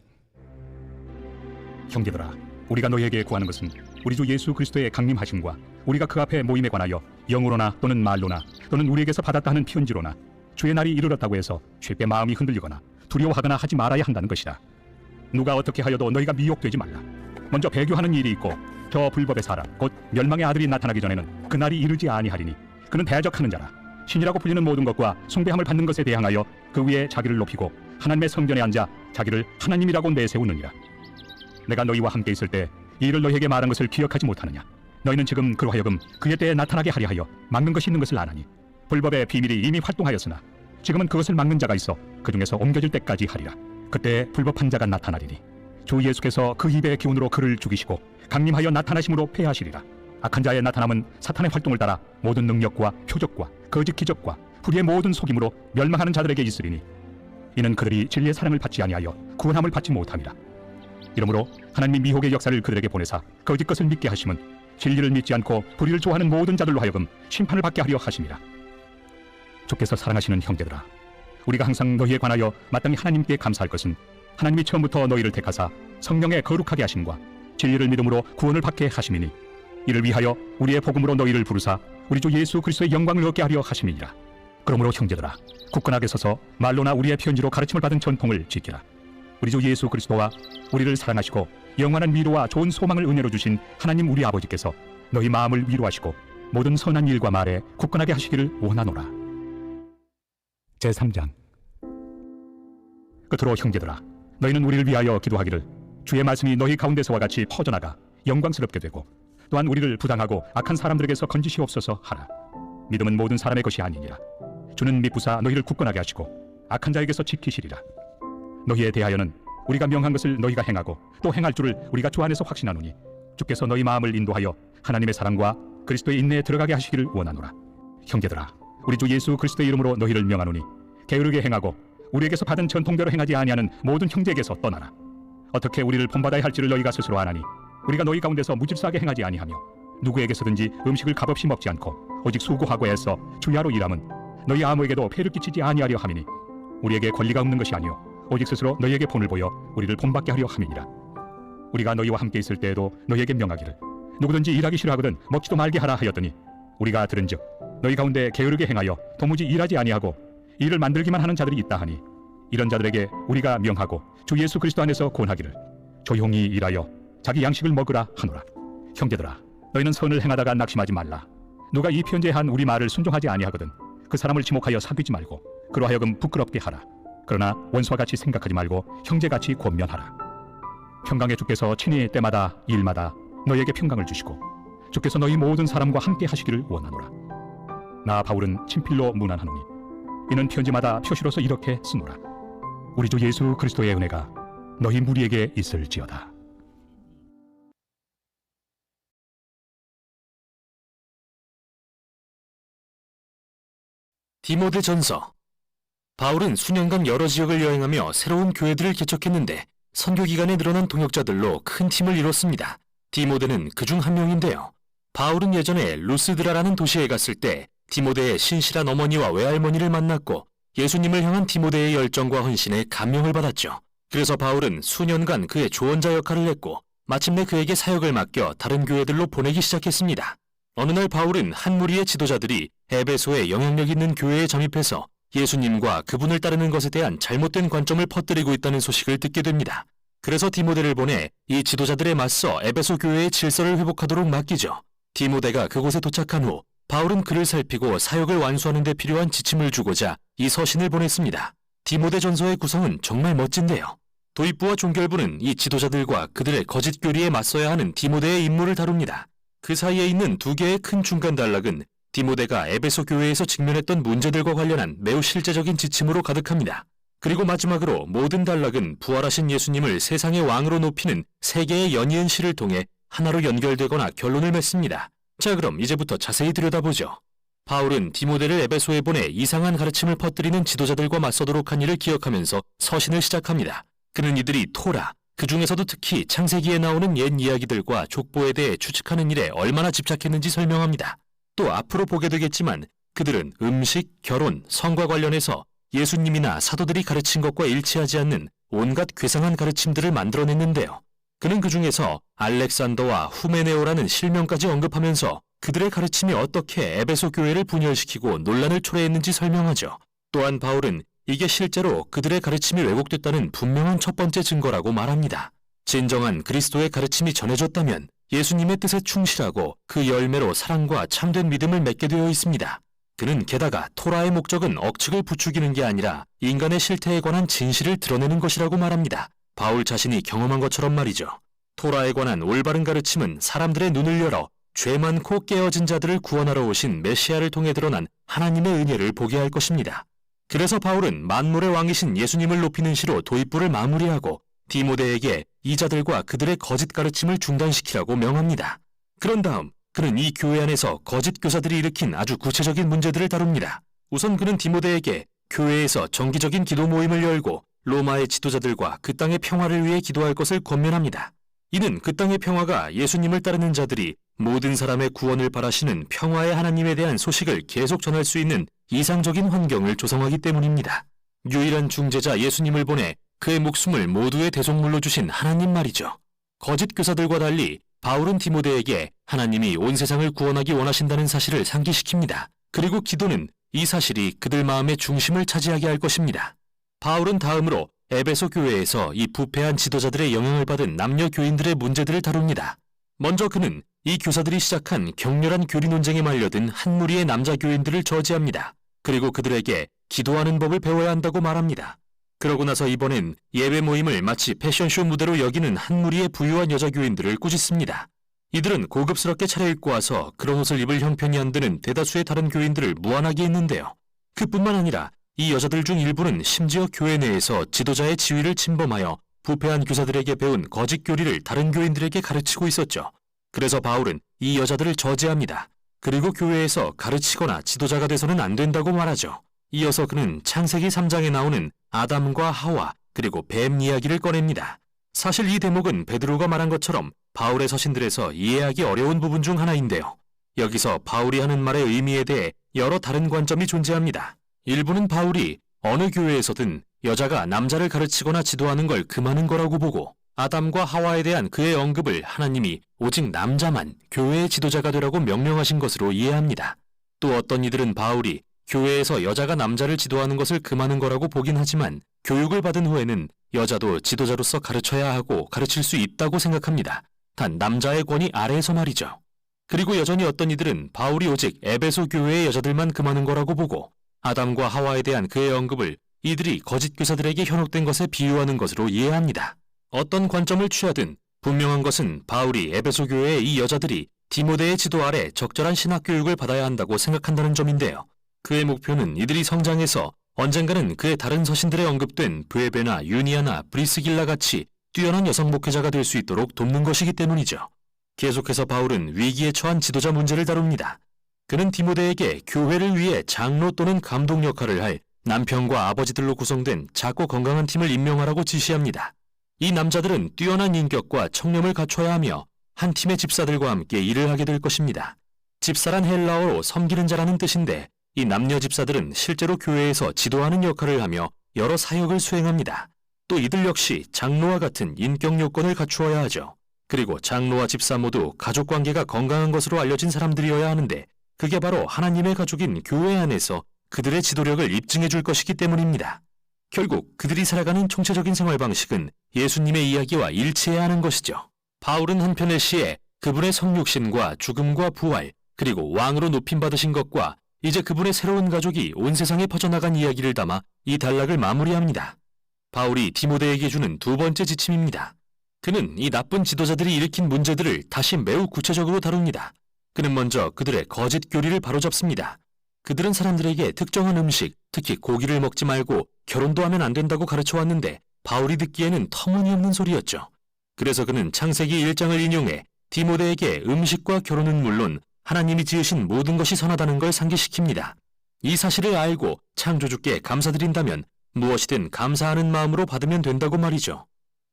형제들아, 우리가 너희에게 구하는 것은 우리 주 예수 그리스도의 강림하심과 우리가 그 앞에 모임에 관하여 영으로나 또는 말로나 또는 우리에게서 받았다 하는 편지로나 주의 날이 이르렀다고 해서 쉽게 마음이 흔들리거나 두려워하거나 하지 말아야 한다는 것이다. 누가 어떻게 하여도 너희가 미혹되지 말라. 먼저 배교하는 일이 있고 저 불법의 사람 곧 멸망의 아들이 나타나기 전에는 그날이 이르지 아니하리니 그는 대적하는 자라. 신이라고 불리는 모든 것과 숭배함을 받는 것에 대항하여 그 위에 자기를 높이고 하나님의 성전에 앉아 자기를 하나님이라고 내세우느니라. 내가 너희와 함께 있을 때 이 일을 너희에게 말한 것을 기억하지 못하느냐? 너희는 지금 그로 하여금 그의 때에 나타나게 하려 하여 막는 것이 있는 것을 아나니 불법의 비밀이 이미 활동하였으나 지금은 그것을 막는 자가 있어 그 중에서 옮겨질 때까지 하리라. 그때 불법한 자가 나타나리니 주 예수께서 그 입의 기운으로 그를 죽이시고 강림하여 나타나심으로 패하시리라. 악한 자의 나타남은 사탄의 활동을 따라 모든 능력과 표적과 거짓 기적과 불의의 모든 속임으로 멸망하는 자들에게 있으리니 이는 그들이 진리의 사랑을 받지 아니하여 구원함을 받지 못함이라. 이러므로 하나님이 미혹의 역사를 그들에게 보내사 거짓 것을 믿게 하심은 진리를 믿지 않고 불의를 좋아하는 모든 자들로 하여금 심판을 받게 하려 하심이라. 주께서 사랑하시는 형제들아, 우리가 항상 너희에 관하여 마땅히 하나님께 감사할 것은 하나님이 처음부터 너희를 택하사 성령의 거룩하게 하심과 진리를 믿음으로 구원을 받게 하심이니 이를 위하여 우리의 복음으로 너희를 부르사 우리 주 예수 그리스도의 영광을 얻게 하려 하심이니라. 그러므로 형제들아, 굳건하게 서서 말로나 우리의 편지로 가르침을 받은 전통을 지키라. 우리 주 예수 그리스도와 우리를 사랑하시고 영원한 위로와 좋은 소망을 은혜로 주신 하나님 우리 아버지께서 너희 마음을 위로하시고 모든 선한 일과 말에 굳건하게 하시기를 원하노라. 제3장. 끝으로 형제들아, 너희는 우리를 위하여 기도하기를 주의 말씀이 너희 가운데서와 같이 퍼져나가 영광스럽게 되고 또한 우리를 부당하고 악한 사람들에게서 건지시옵소서 하라. 믿음은 모든 사람의 것이 아니니라. 주는 미쁘사 너희를 굳건하게 하시고 악한 자에게서 지키시리라. 너희에 대하여는 우리가 명한 것을 너희가 행하고 또 행할 줄을 우리가 주 안에서 확신하노니 주께서 너희 마음을 인도하여 하나님의 사랑과 그리스도의 인내에 들어가게 하시기를 원하노라. 형제들아, 우리 주 예수 그리스도의 이름으로 너희를 명하노니 게으르게 행하고 우리에게서 받은 전통대로 행하지 아니하는 모든 형제에게서 떠나라. 어떻게 우리를 본받아야 할지를 너희가 스스로 아나니 우리가 너희 가운데서 무질서하게 행하지 아니하며 누구에게서든지 음식을 값없이 먹지 않고 오직 수고하고 애써 주야로 일함은 너희 아무에게도 폐를 끼치지 아니하려 함이니 우리에게 권리가 없는 것이 아니요 오직 스스로 너희에게 본을 보여 우리를 본받게 하려 함이니라. 우리가 너희와 함께 있을 때에도 너희에게 명하기를 누구든지 일하기 싫어하거든 먹지도 말게 하라 하였더니 우리가 들은즉 너희 가운데 게으르게 행하여 도무지 일하지 아니하고 일을 만들기만 하는 자들이 있다 하니 이런 자들에게 우리가 명하고 주 예수 그리스도 안에서 권하기를 조용히 일하여 자기 양식을 먹으라 하노라. 형제들아, 너희는 선을 행하다가 낙심하지 말라. 누가 이 편지에 한 우리 말을 순종하지 아니하거든 그 사람을 지목하여 사귀지 말고 그로 하여금 부끄럽게 하라. 그러나 원수와 같이 생각하지 말고 형제같이 권면하라. 평강의 주께서 친히 때마다 일마다 너희에게 평강을 주시고 주께서 너희 모든 사람과 함께 하시기를 원하노라. 나 바울은 친필로 문안하노니 이는 편지마다 표시로서 이렇게 쓰노라. 우리 주 예수 그리스도의 은혜가 너희 무리에게 있을지어다.
디모데전서. 바울은 수년간 여러 지역을 여행하며 새로운 교회들을 개척했는데 선교 기간에 늘어난 동역자들로 큰 팀을 이뤘습니다. 디모데는 그중 한 명인데요. 바울은 예전에 루스드라라는 도시에 갔을 때 디모데의 신실한 어머니와 외할머니를 만났고 예수님을 향한 디모데의 열정과 헌신에 감명을 받았죠. 그래서 바울은 수년간 그의 조언자 역할을 했고 마침내 그에게 사역을 맡겨 다른 교회들로 보내기 시작했습니다. 어느 날 바울은 한 무리의 지도자들이 에베소에 영향력 있는 교회에 잠입해서 예수님과 그분을 따르는 것에 대한 잘못된 관점을 퍼뜨리고 있다는 소식을 듣게 됩니다. 그래서 디모데를 보내 이 지도자들에 맞서 에베소 교회의 질서를 회복하도록 맡기죠. 디모데가 그곳에 도착한 후 바울은 그를 살피고 사역을 완수하는 데 필요한 지침을 주고자 이 서신을 보냈습니다. 디모데 전서의 구성은 정말 멋진데요. 도입부와 종결부는 이 지도자들과 그들의 거짓 교리에 맞서야 하는 디모데의 임무를 다룹니다. 그 사이에 있는 두 개의 큰 중간 단락은 디모데가 에베소 교회에서 직면했던 문제들과 관련한 매우 실제적인 지침으로 가득합니다. 그리고 마지막으로 모든 단락은 부활하신 예수님을 세상의 왕으로 높이는 세 개의 연이은 시를 통해 하나로 연결되거나 결론을 맺습니다. 자, 그럼 이제부터 자세히 들여다보죠. 바울은 디모데를 에베소에 보내 이상한 가르침을 퍼뜨리는 지도자들과 맞서도록 한 일을 기억하면서 서신을 시작합니다. 그는 이들이 토라, 그 중에서도 특히 창세기에 나오는 옛 이야기들과 족보에 대해 추측하는 일에 얼마나 집착했는지 설명합니다. 또 앞으로 보게 되겠지만 그들은 음식, 결혼, 성과 관련해서 예수님이나 사도들이 가르친 것과 일치하지 않는 온갖 괴상한 가르침들을 만들어냈는데요. 그는 그 중에서 알렉산더와 후메네오라는 실명까지 언급하면서 그들의 가르침이 어떻게 에베소 교회를 분열시키고 논란을 초래했는지 설명하죠. 또한 바울은 이게 실제로 그들의 가르침이 왜곡됐다는 분명한 첫 번째 증거라고 말합니다. 진정한 그리스도의 가르침이 전해졌다면 예수님의 뜻에 충실하고 그 열매로 사랑과 참된 믿음을 맺게 되어 있습니다. 그는 게다가 토라의 목적은 억측을 부추기는 게 아니라 인간의 실태에 관한 진실을 드러내는 것이라고 말합니다. 바울 자신이 경험한 것처럼 말이죠. 토라에 관한 올바른 가르침은 사람들의 눈을 열어 죄 많고 깨어진 자들을 구원하러 오신 메시아를 통해 드러난 하나님의 은혜를 보게 할 것입니다. 그래서 바울은 만물의 왕이신 예수님을 높이는 시로 도입부를 마무리하고 디모데에게 이자들과 그들의 거짓 가르침을 중단시키라고 명합니다. 그런 다음 그는 이 교회 안에서 거짓 교사들이 일으킨 아주 구체적인 문제들을 다룹니다. 우선 그는 디모데에게 교회에서 정기적인 기도 모임을 열고 로마의 지도자들과 그 땅의 평화를 위해 기도할 것을 권면합니다. 이는 그 땅의 평화가 예수님을 따르는 자들이 모든 사람의 구원을 바라시는 평화의 하나님에 대한 소식을 계속 전할 수 있는 이상적인 환경을 조성하기 때문입니다. 유일한 중재자 예수님을 보내 그의 목숨을 모두의 대속물로 주신 하나님 말이죠. 거짓 교사들과 달리 바울은 디모데에게 하나님이 온 세상을 구원하기 원하신다는 사실을 상기시킵니다. 그리고 기도는 이 사실이 그들 마음의 중심을 차지하게 할 것입니다. 바울은 다음으로 에베소 교회에서 이 부패한 지도자들의 영향을 받은 남녀 교인들의 문제들을 다룹니다. 먼저 그는 이 교사들이 시작한 격렬한 교리 논쟁에 말려든 한 무리의 남자 교인들을 저지합니다. 그리고 그들에게 기도하는 법을 배워야 한다고 말합니다. 그러고 나서 이번엔 예배 모임을 마치 패션쇼 무대로 여기는 한 무리의 부유한 여자 교인들을 꾸짖습니다. 이들은 고급스럽게 차려입고 와서 그런 옷을 입을 형편이 안 드는 대다수의 다른 교인들을 무안하게 했는데요. 그뿐만 아니라 이 여자들 중 일부는 심지어 교회 내에서 지도자의 지위를 침범하여 부패한 교사들에게 배운 거짓 교리를 다른 교인들에게 가르치고 있었죠. 그래서 바울은 이 여자들을 저지합니다. 그리고 교회에서 가르치거나 지도자가 돼서는 안 된다고 말하죠. 이어서 그는 창세기 3장에 나오는 아담과 하와 그리고 뱀 이야기를 꺼냅니다. 사실 이 대목은 베드로가 말한 것처럼 바울의 서신들에서 이해하기 어려운 부분 중 하나인데요. 여기서 바울이 하는 말의 의미에 대해 여러 다른 관점이 존재합니다. 일부는 바울이 어느 교회에서든 여자가 남자를 가르치거나 지도하는 걸 금하는 거라고 보고 아담과 하와에 대한 그의 언급을 하나님이 오직 남자만 교회의 지도자가 되라고 명령하신 것으로 이해합니다. 또 어떤 이들은 바울이 교회에서 여자가 남자를 지도하는 것을 금하는 거라고 보긴 하지만 교육을 받은 후에는 여자도 지도자로서 가르쳐야 하고 가르칠 수 있다고 생각합니다. 단 남자의 권위 아래에서 말이죠. 그리고 여전히 어떤 이들은 바울이 오직 에베소 교회의 여자들만 금하는 거라고 보고 아담과 하와에 대한 그의 언급을 이들이 거짓 교사들에게 현혹된 것에 비유하는 것으로 이해합니다. 어떤 관점을 취하든 분명한 것은 바울이 에베소 교회의 이 여자들이 디모데의 지도 아래 적절한 신학 교육을 받아야 한다고 생각한다는 점인데요. 그의 목표는 이들이 성장해서 언젠가는 그의 다른 서신들에 언급된 브에베나 유니아나 브리스길라 같이 뛰어난 여성 목회자가 될 수 있도록 돕는 것이기 때문이죠. 계속해서 바울은 위기에 처한 지도자 문제를 다룹니다. 그는 디모데에게 교회를 위해 장로 또는 감독 역할을 할 남편과 아버지들로 구성된 작고 건강한 팀을 임명하라고 지시합니다. 이 남자들은 뛰어난 인격과 청렴을 갖춰야 하며 한 팀의 집사들과 함께 일을 하게 될 것입니다. 집사란 헬라어로 섬기는 자라는 뜻인데 이 남녀 집사들은 실제로 교회에서 지도하는 역할을 하며 여러 사역을 수행합니다. 또 이들 역시 장로와 같은 인격 요건을 갖추어야 하죠. 그리고 장로와 집사 모두 가족 관계가 건강한 것으로 알려진 사람들이어야 하는데 그게 바로 하나님의 가족인 교회 안에서 그들의 지도력을 입증해 줄 것이기 때문입니다. 결국 그들이 살아가는 총체적인 생활 방식은 예수님의 이야기와 일치해야 하는 것이죠. 바울은 한편의 시에 그분의 성육신과 죽음과 부활 그리고 왕으로 높임받으신 것과 이제 그분의 새로운 가족이 온 세상에 퍼져나간 이야기를 담아 이 단락을 마무리합니다. 바울이 디모데에게 주는 두 번째 지침입니다. 그는 이 나쁜 지도자들이 일으킨 문제들을 다시 매우 구체적으로 다룹니다. 그는 먼저 그들의 거짓 교리를 바로잡습니다. 그들은 사람들에게 특정한 음식, 특히 고기를 먹지 말고 결혼도 하면 안 된다고 가르쳐왔는데 바울이 듣기에는 터무니없는 소리였죠. 그래서 그는 창세기 1장을 인용해 디모데에게 음식과 결혼은 물론 하나님이 지으신 모든 것이 선하다는 걸 상기시킵니다. 이 사실을 알고 창조주께 감사드린다면 무엇이든 감사하는 마음으로 받으면 된다고 말이죠.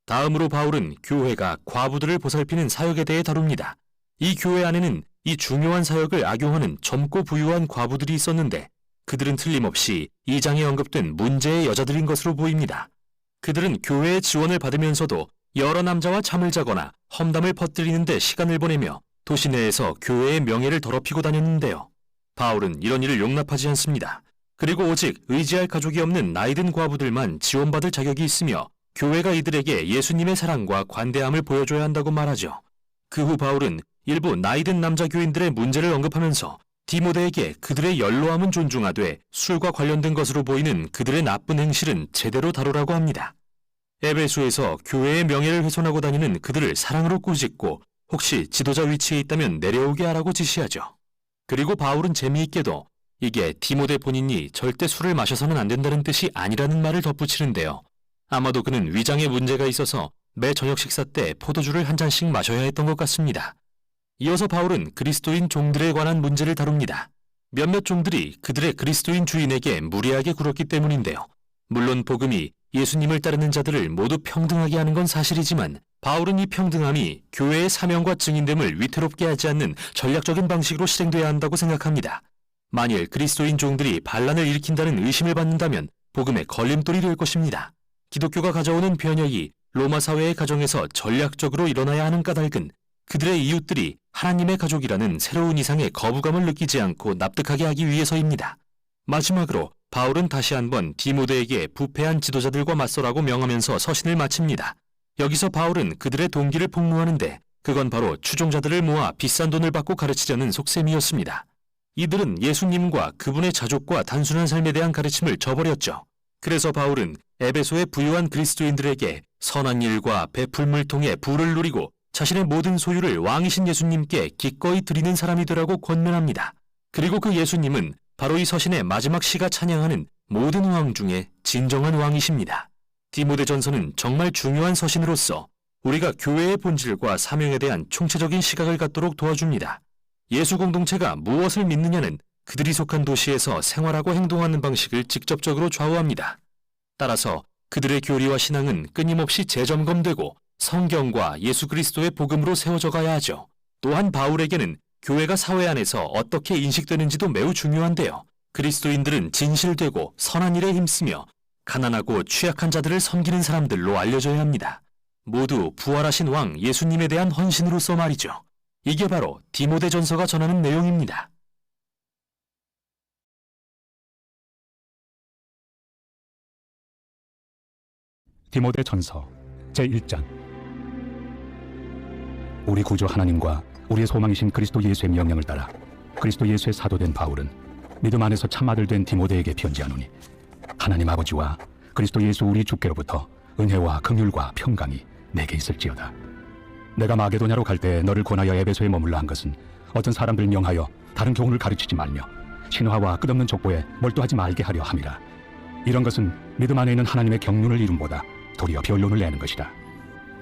다음으로 바울은 교회가 과부들을 보살피는 사역에 대해 다룹니다. 이 교회 안에는 이 중요한 사역을 악용하는 젊고 부유한 과부들이 있었는데 그들은 틀림없이 이 장에 언급된 문제의 여자들인 것으로 보입니다. 그들은 교회의 지원을 받으면서도 여러 남자와 잠을 자거나 험담을 퍼뜨리는 데 시간을 보내며 도시 내에서 교회의 명예를 더럽히고 다녔는데요. 바울은 이런 일을 용납하지 않습니다. 그리고 오직 의지할 가족이 없는 나이든 과부들만 지원받을 자격이 있으며 교회가 이들에게 예수님의 사랑과 관대함을 보여줘야 한다고 말하죠. 그 후 바울은 일부 나이든 남자 교인들의 문제를 언급하면서 디모데에게 그들의 연로함은 존중하되 술과 관련된 것으로 보이는 그들의 나쁜 행실은 제대로 다루라고 합니다. 에베소에서 교회의 명예를 훼손하고 다니는 그들을 사랑으로 꾸짖고 혹시 지도자 위치에 있다면 내려오게 하라고 지시하죠. 그리고 바울은 재미있게도 이게 디모데 본인이 절대 술을 마셔서는 안 된다는 뜻이 아니라는 말을 덧붙이는데요. 아마도 그는 위장에 문제가 있어서 매 저녁 식사 때 포도주를 한 잔씩 마셔야 했던 것 같습니다. 이어서 바울은 그리스도인 종들에 관한 문제를 다룹니다. 몇몇 종들이 그들의 그리스도인 주인에게 무리하게 굴었기 때문인데요. 물론 복음이 예수님을 따르는 자들을 모두 평등하게 하는 건 사실이지만 바울은 이 평등함이 교회의 사명과 증인됨을 위태롭게 하지 않는 전략적인 방식으로 실행돼야 한다고 생각합니다. 만일 그리스도인 종들이 반란을 일으킨다는 의심을 받는다면 복음의 걸림돌이 될 것입니다. 기독교가 가져오는 변혁이 로마 사회의 가정에서 전략적으로 일어나야 하는 까닭은 그들의 이웃들이 하나님의 가족이라는 새로운 이상의 거부감을 느끼지 않고 납득하게 하기 위해서입니다. 마지막으로 바울은 다시 한번 디모데에게 부패한 지도자들과 맞서라고 명하면서 서신을 마칩니다. 여기서 바울은 그들의 동기를 폭로하는데 그건 바로 추종자들을 모아 비싼 돈을 받고 가르치려는 속셈이었습니다. 이들은 예수님과 그분의 자족과 단순한 삶에 대한 가르침을 저버렸죠. 그래서 바울은 에베소의 부유한 그리스도인들에게 선한 일과 베풀물 통해 부를 누리고 자신의 모든 소유를 왕이신 예수님께 기꺼이 드리는 사람이 되라고 권면합니다. 그리고 그 예수님은 바로 이 서신의 마지막 시가 찬양하는 모든 왕 중에 진정한 왕이십니다. 디모데전서는 정말 중요한 서신으로서 우리가 교회의 본질과 사명에 대한 총체적인 시각을 갖도록 도와줍니다. 예수 공동체가 무엇을 믿느냐는 그들이 속한 도시에서 생활하고 행동하는 방식을 직접적으로 좌우합니다. 따라서 그들의 교리와 신앙은 끊임없이 재점검되고 성경과 예수 그리스도의 복음으로 세워져 가야 하죠. 또한 바울에게는 교회가 사회 안에서 어떻게 인식되는지도 매우 중요한데요. 그리스도인들은 진실되고 선한 일에 힘쓰며 가난하고 취약한 자들을 섬기는 사람들로 알려져야 합니다. 모두 부활하신 왕 예수님에 대한 헌신으로서 말이죠. 이게 바로 디모데전서가 전하는 내용입니다.
디모데전서 제1장. 우리 구주 하나님과 우리의 소망이신 그리스도 예수의 명령을 따라 그리스도 예수의 사도된 바울은 믿음 안에서 참 아들 된 디모데에게 편지하노니 하나님 아버지와 그리스도 예수 우리 주께로부터 은혜와 긍휼과 평강이 내게 있을지어다. 내가 마게도냐로 갈 때 너를 권하여 에베소에 머물러 한 것은 어떤 사람들 명하여 다른 교훈을 가르치지 말며 신화와 끝없는 족보에 몰두하지 말게 하려 함이라. 이런 것은 믿음 안에 있는 하나님의 경륜을 이룸보다 도리어 변론을 내는 것이다.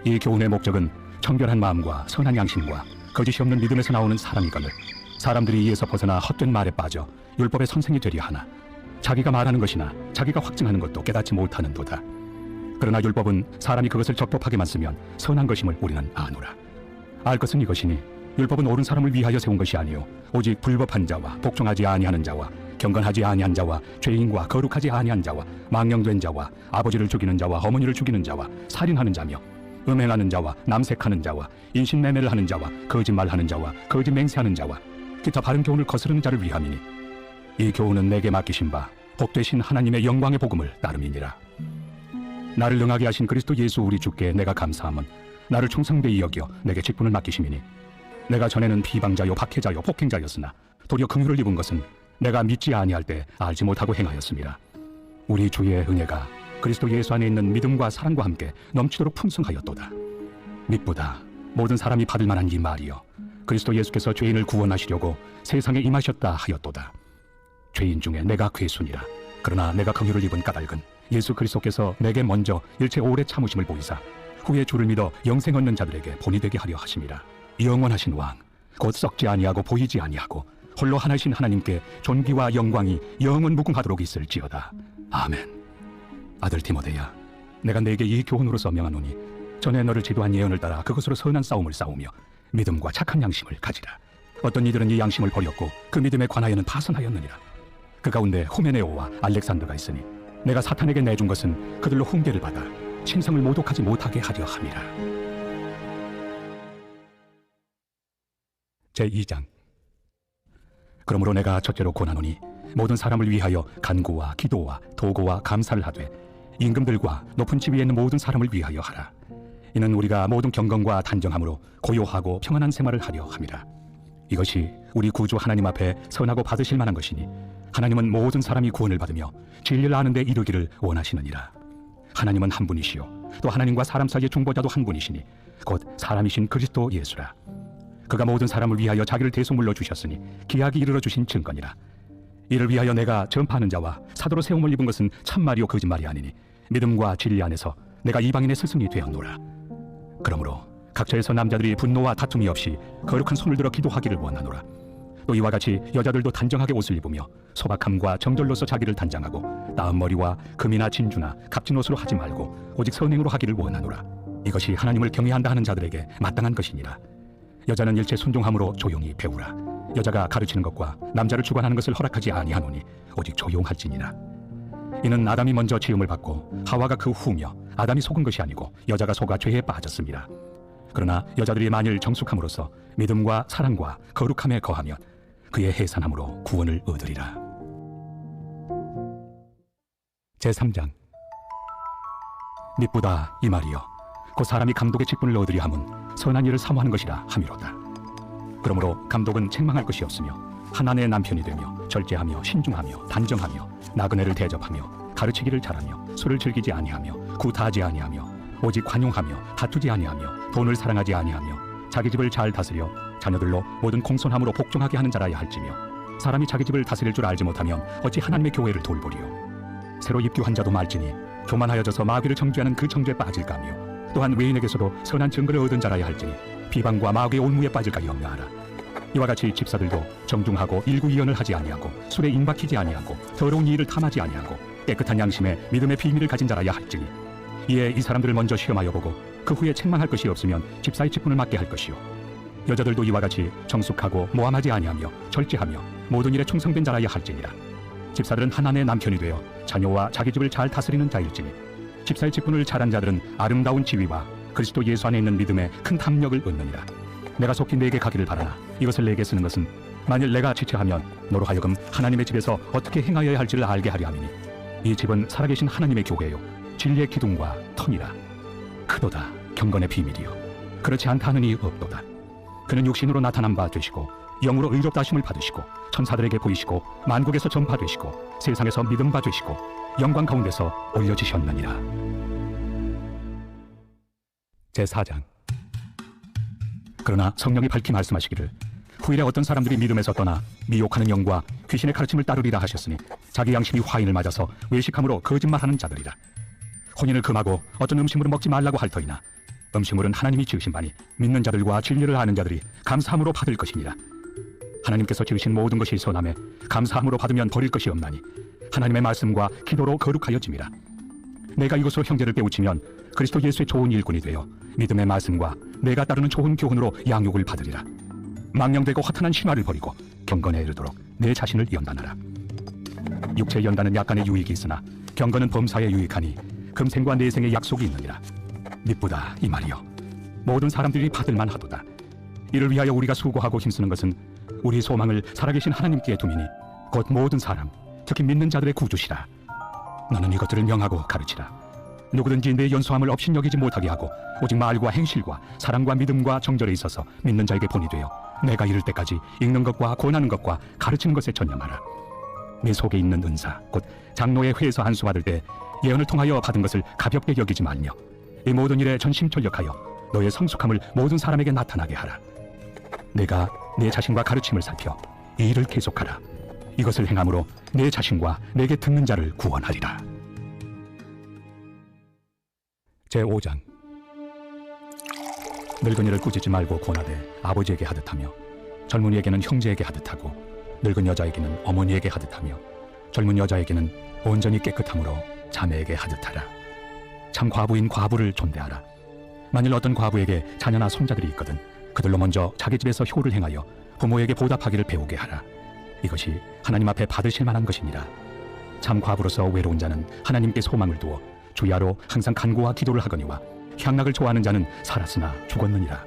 이 교훈의 목적은 청결한 마음과 선한 양심과 거짓이 없는 믿음에서 나오는 사람이거늘 사람들이 이에서 벗어나 헛된 말에 빠져 율법의 선생이 되려 하나 자기가 말하는 것이나 자기가 확증하는 것도 깨닫지 못하는도다. 그러나 율법은 사람이 그것을 적법하게만 쓰면 선한 것임을 우리는 아노라. 알 것은 이것이니 율법은 옳은 사람을 위하여 세운 것이 아니요 오직 불법한 자와 복종하지 아니하는 자와 경건하지 아니한 자와 죄인과 거룩하지 아니한 자와 망령된 자와 아버지를 죽이는 자와 어머니를 죽이는 자와 살인하는 자며 음행하는 자와 남색하는 자와 인신매매를 하는 자와 거짓말하는 자와 거짓 맹세하는 자와 기타 바른 교훈을 거스르는 자를 위함이니 이 교훈은 내게 맡기신 바 복되신 하나님의 영광의 복음을 따름이니라. 나를 능하게 하신 그리스도 예수 우리 주께 내가 감사함은 나를 충성되이 여겨 내게 직분을 맡기심이니 내가 전에는 비방자요 박해자요 폭행자였으나 도리어 긍휼을 입은 것은 내가 믿지 아니할 때 알지 못하고 행하였습니다. 우리 주의 은혜가 그리스도 예수 안에 있는 믿음과 사랑과 함께 넘치도록 풍성하였도다. 믿보다 모든 사람이 받을 만한 이 말이여 그리스도 예수께서 죄인을 구원하시려고 세상에 임하셨다 하였도다. 죄인 중에 내가 괴순이라. 그러나 내가 긍휼을 입은 까닭은 예수 그리스도께서 내게 먼저 일체 오래 참으심을 보이사 후에 주를 믿어 영생 얻는 자들에게 본이 되게 하려 하심이라. 영원하신 왕 곧 썩지 아니하고 보이지 아니하고 홀로 하나이신 하나님께 존귀와 영광이 영원 무궁하도록 있을지어다. 아멘. 아들 디모데야, 내가 네게 이 교훈으로서 명하노니 전에 너를 지도한 예언을 따라 그것으로 선한 싸움을 싸우며 믿음과 착한 양심을 가지라. 어떤 이들은 이 양심을 버렸고 그 믿음에 관하여는 파선하였느니라. 그 가운데 후메네오와 알렉산더가 있으니 내가 사탄에게 내준 것은 그들로 훈계를 받아 신성을 모독하지 못하게 하려 함이라. 제2장. 그러므로 내가 첫째로 권하노니 모든 사람을 위하여 간구와 기도와 도고와 감사를 하되 임금들과 높은 지위에 있는 모든 사람을 위하여 하라. 이는 우리가 모든 경건과 단정함으로 고요하고 평안한 생활을 하려 함이라. 이것이 우리 구주 하나님 앞에 선하고 받으실 만한 것이니 하나님은 모든 사람이 구원을 받으며 진리를 아는 데 이르기를 원하시느니라. 하나님은 한 분이시요 또 하나님과 사람 사이의 중보자도 한 분이시니 곧 사람이신 그리스도 예수라. 그가 모든 사람을 위하여 자기를 대속물로 주셨으니 기약이 이르러 주신 증거니라. 이를 위하여 내가 전파하는 자와 사도로 세움을 입은 것은 참말이요 거짓말이 아니니 믿음과 진리 안에서 내가 이방인의 스승이 되었노라. 그러므로 각처에서 남자들이 분노와 다툼이 없이 거룩한 손을 들어 기도하기를 원하노라. 또 이와 같이 여자들도 단정하게 옷을 입으며 소박함과 정절로서 자기를 단장하고 나은 머리와 금이나 진주나 값진 옷으로 하지 말고 오직 선행으로 하기를 원하노라. 이것이 하나님을 경외한다 하는 자들에게 마땅한 것이니라. 여자는 일체 순종함으로 조용히 배우라. 여자가 가르치는 것과 남자를 주관하는 것을 허락하지 아니하노니 오직 조용할지니라. 이는 아담이 먼저 지음을 받고 하와가 그 후며 아담이 속은 것이 아니고 여자가 속아 죄에 빠졌습니다. 그러나 여자들이 만일 정숙함으로써 믿음과 사랑과 거룩함에 거하면 그의 해산함으로 구원을 얻으리라. 제3장. 미쁘다 이 말이여 곧 사람이 감독의 직분을 얻으리 함은 선한 일을 사모하는 것이라 함이로다. 그러므로 감독은 책망할 것이 없으며 한 아내의 남편이 되며 절제하며 신중하며 단정하며 나그네를 대접하며 가르치기를 잘하며 술을 즐기지 아니하며 구타하지 아니하며 오직 관용하며 다투지 아니하며 돈을 사랑하지 아니하며 자기 집을 잘 다스려 자녀들로 모든 공손함으로 복종하게 하는 자라야 할지며 사람이 자기 집을 다스릴 줄 알지 못하면 어찌 하나님의 교회를 돌보리요. 새로 입교한 자도 말지니 교만하여져서 마귀를 정죄하는 그 정죄에 빠질까며 또한 외인에게서도 선한 증거를 얻은 자라야 할지니 비방과 마귀의 올무에 빠질까 염려하라. 이와 같이 집사들도 정중하고 일구이연을 하지 아니하고 술에 임박히지 아니하고 더러운 일을 탐하지 아니하고 깨끗한 양심에 믿음의 비밀을 가진 자라야 할지니 이에 이 사람들을 먼저 시험하여 보고 그 후에 책망할 것이 없으면 집사의 직분을 맡게 할 것이요. 여자들도 이와 같이 정숙하고 모함하지 아니하며 절제하며 모든 일에 충성된 자라야 할지니라. 집사들은 한 아내의 남편이 되어 자녀와 자기 집을 잘 다스리는 자일지니 집사의 직분을 잘한 자들은 아름다운 지위와 그리스도 예수 안에 있는 믿음에 큰 탐력을 얻느니라. 내가 속히 내게 가기를 바라나 이것을 내게 쓰는 것은 만일 내가 지체하면 너로 하여금 하나님의 집에서 어떻게 행하여야 할지를 알게 하려 함이니 이 집은 살아계신 하나님의 교회요 진리의 기둥과 터니라. 크도다 경건의 비밀이요 그렇지 않다 하느니 없도다. 그는 육신으로 나타난 바 되시고 영으로 의롭다 하심을 받으시고 천사들에게 보이시고 만국에서 전파되시고 세상에서 믿음 바 되시고 영광 가운데서 올려지셨느니라. 제4장. 그러나 성령이 밝히 말씀하시기를 후일에 어떤 사람들이 믿음에서 떠나 미혹하는 영과 귀신의 가르침을 따르리라 하셨으니 자기 양심이 화인을 맞아서 외식함으로 거짓말하는 자들이라. 혼인을 금하고 어떤 음식물을 먹지 말라고 할 터이나 음식물은 하나님이 지으신 바니 믿는 자들과 진리를 아는 자들이 감사함으로 받을 것이니라. 하나님께서 지으신 모든 것이 선함에 감사함으로 받으면 버릴 것이 없나니 하나님의 말씀과 기도로 거룩하여짐이라. 내가 이것으로 형제를 깨우치면 그리스도 예수의 좋은 일꾼이 되어 믿음의 말씀과 내가 따르는 좋은 교훈으로 양육을 받으리라. 망령되고 허탄한 신화를 버리고 경건에 이르도록 내 자신을 연단하라. 육체의 연단은 약간의 유익이 있으나 경건은 범사에 유익하니 금생과 내생의 약속이 있느니라. 미쁘다 이 말이여 모든 사람들이 받을만 하도다. 이를 위하여 우리가 수고하고 힘쓰는 것은 우리 소망을 살아계신 하나님께 두미니 곧 모든 사람 특히 믿는 자들의 구주시라. 너는 이것들을 명하고 가르치라. 누구든지 내 연소함을 업신여기지 못하게 하고 오직 말과 행실과 사랑과 믿음과 정절에 있어서 믿는 자에게 본이 되어 내가 이를 때까지 읽는 것과 권하는 것과 가르치는 것에 전념하라. 내 속에 있는 은사 곧 장로의 회에서 안수 받을 때 예언을 통하여 받은 것을 가볍게 여기지 말며 이 모든 일에 전심전력하여 너의 성숙함을 모든 사람에게 나타나게 하라. 내가 내 자신과 가르침을 살펴 이 일을 계속하라. 이것을 행함으로 내 자신과 내게 듣는 자를 구원하리라. 제5장. 늙은이를 꾸짖지 말고 권하되 아버지에게 하듯하며 젊은이에게는 형제에게 하듯하고 늙은 여자에게는 어머니에게 하듯하며 젊은 여자에게는 온전히 깨끗함으로 자매에게 하듯하라. 참 과부인 과부를 존대하라. 만일 어떤 과부에게 자녀나 손자들이 있거든 그들로 먼저 자기 집에서 효를 행하여 부모에게 보답하기를 배우게 하라. 이것이 하나님 앞에 받으실 만한 것이니라. 참 과부로서 외로운 자는 하나님께 소망을 두어 주야로 항상 간구와 기도를 하거니와 향락을 좋아하는 자는 살았으나 죽었느니라.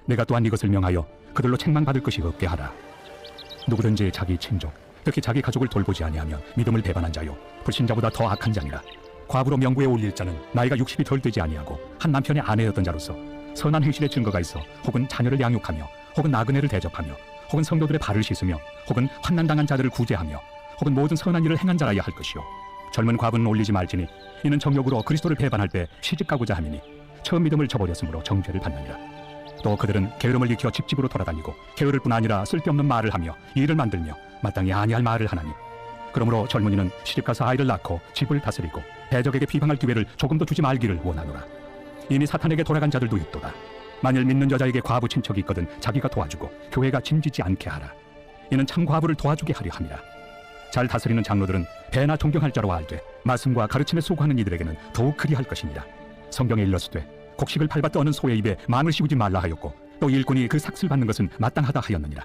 내가 또한 이것을 명하여 그들로 책망받을 것이 없게 하라. 누구든지 자기 친족 특히 자기 가족을 돌보지 아니하면 믿음을 배반한 자요 불신자보다 더 악한 자니라. 과부로 명부에 올릴 자는 나이가 60이 덜 되지 아니하고 한 남편의 아내였던 자로서 선한 행실의 증거가 있어 혹은 자녀를 양육하며 혹은 나그네를 대접하며 혹은 성도들의 발을 씻으며 혹은 환난당한 자들을 구제하며 혹은 모든 선한 일을 행한 자라야 할 것이요 젊은 과부는 올리지 말지니 이는 정욕으로 그리스도를 배반할 때 시집가고자 함이니 처음 믿음을 저버렸으므로 정죄를 받느니라. 또 그들은 게으름을 익혀 집집으로 돌아다니고 게으를 뿐 아니라 쓸데없는 말을 하며 일을 만들며 마땅히 아니할 말을 하나니 그러므로 젊은이는 시집가서 아이를 낳고 집을 다스리고 대적에게 비방할 기회를 조금도 주지 말기를 원하노라. 이미 사탄에게 돌아간 자들도 있도다. 만일 믿는 여자에게 과부 친척이 있거든 자기가 도와주고 교회가 짐지지 않게 하라. 이는 참 과부를 도와주게 하려 함이라. 잘 다스리는 장로들은 배나 존경할 자로 알되 말씀과 가르침에 수고하는 이들에게는 더욱 그리할 것이니라. 성경에 일렀으되 곡식을 밟아 떠는 소의 입에 망을 씌우지 말라 하였고 또 일꾼이 그 삭슬 받는 것은 마땅하다 하였느니라.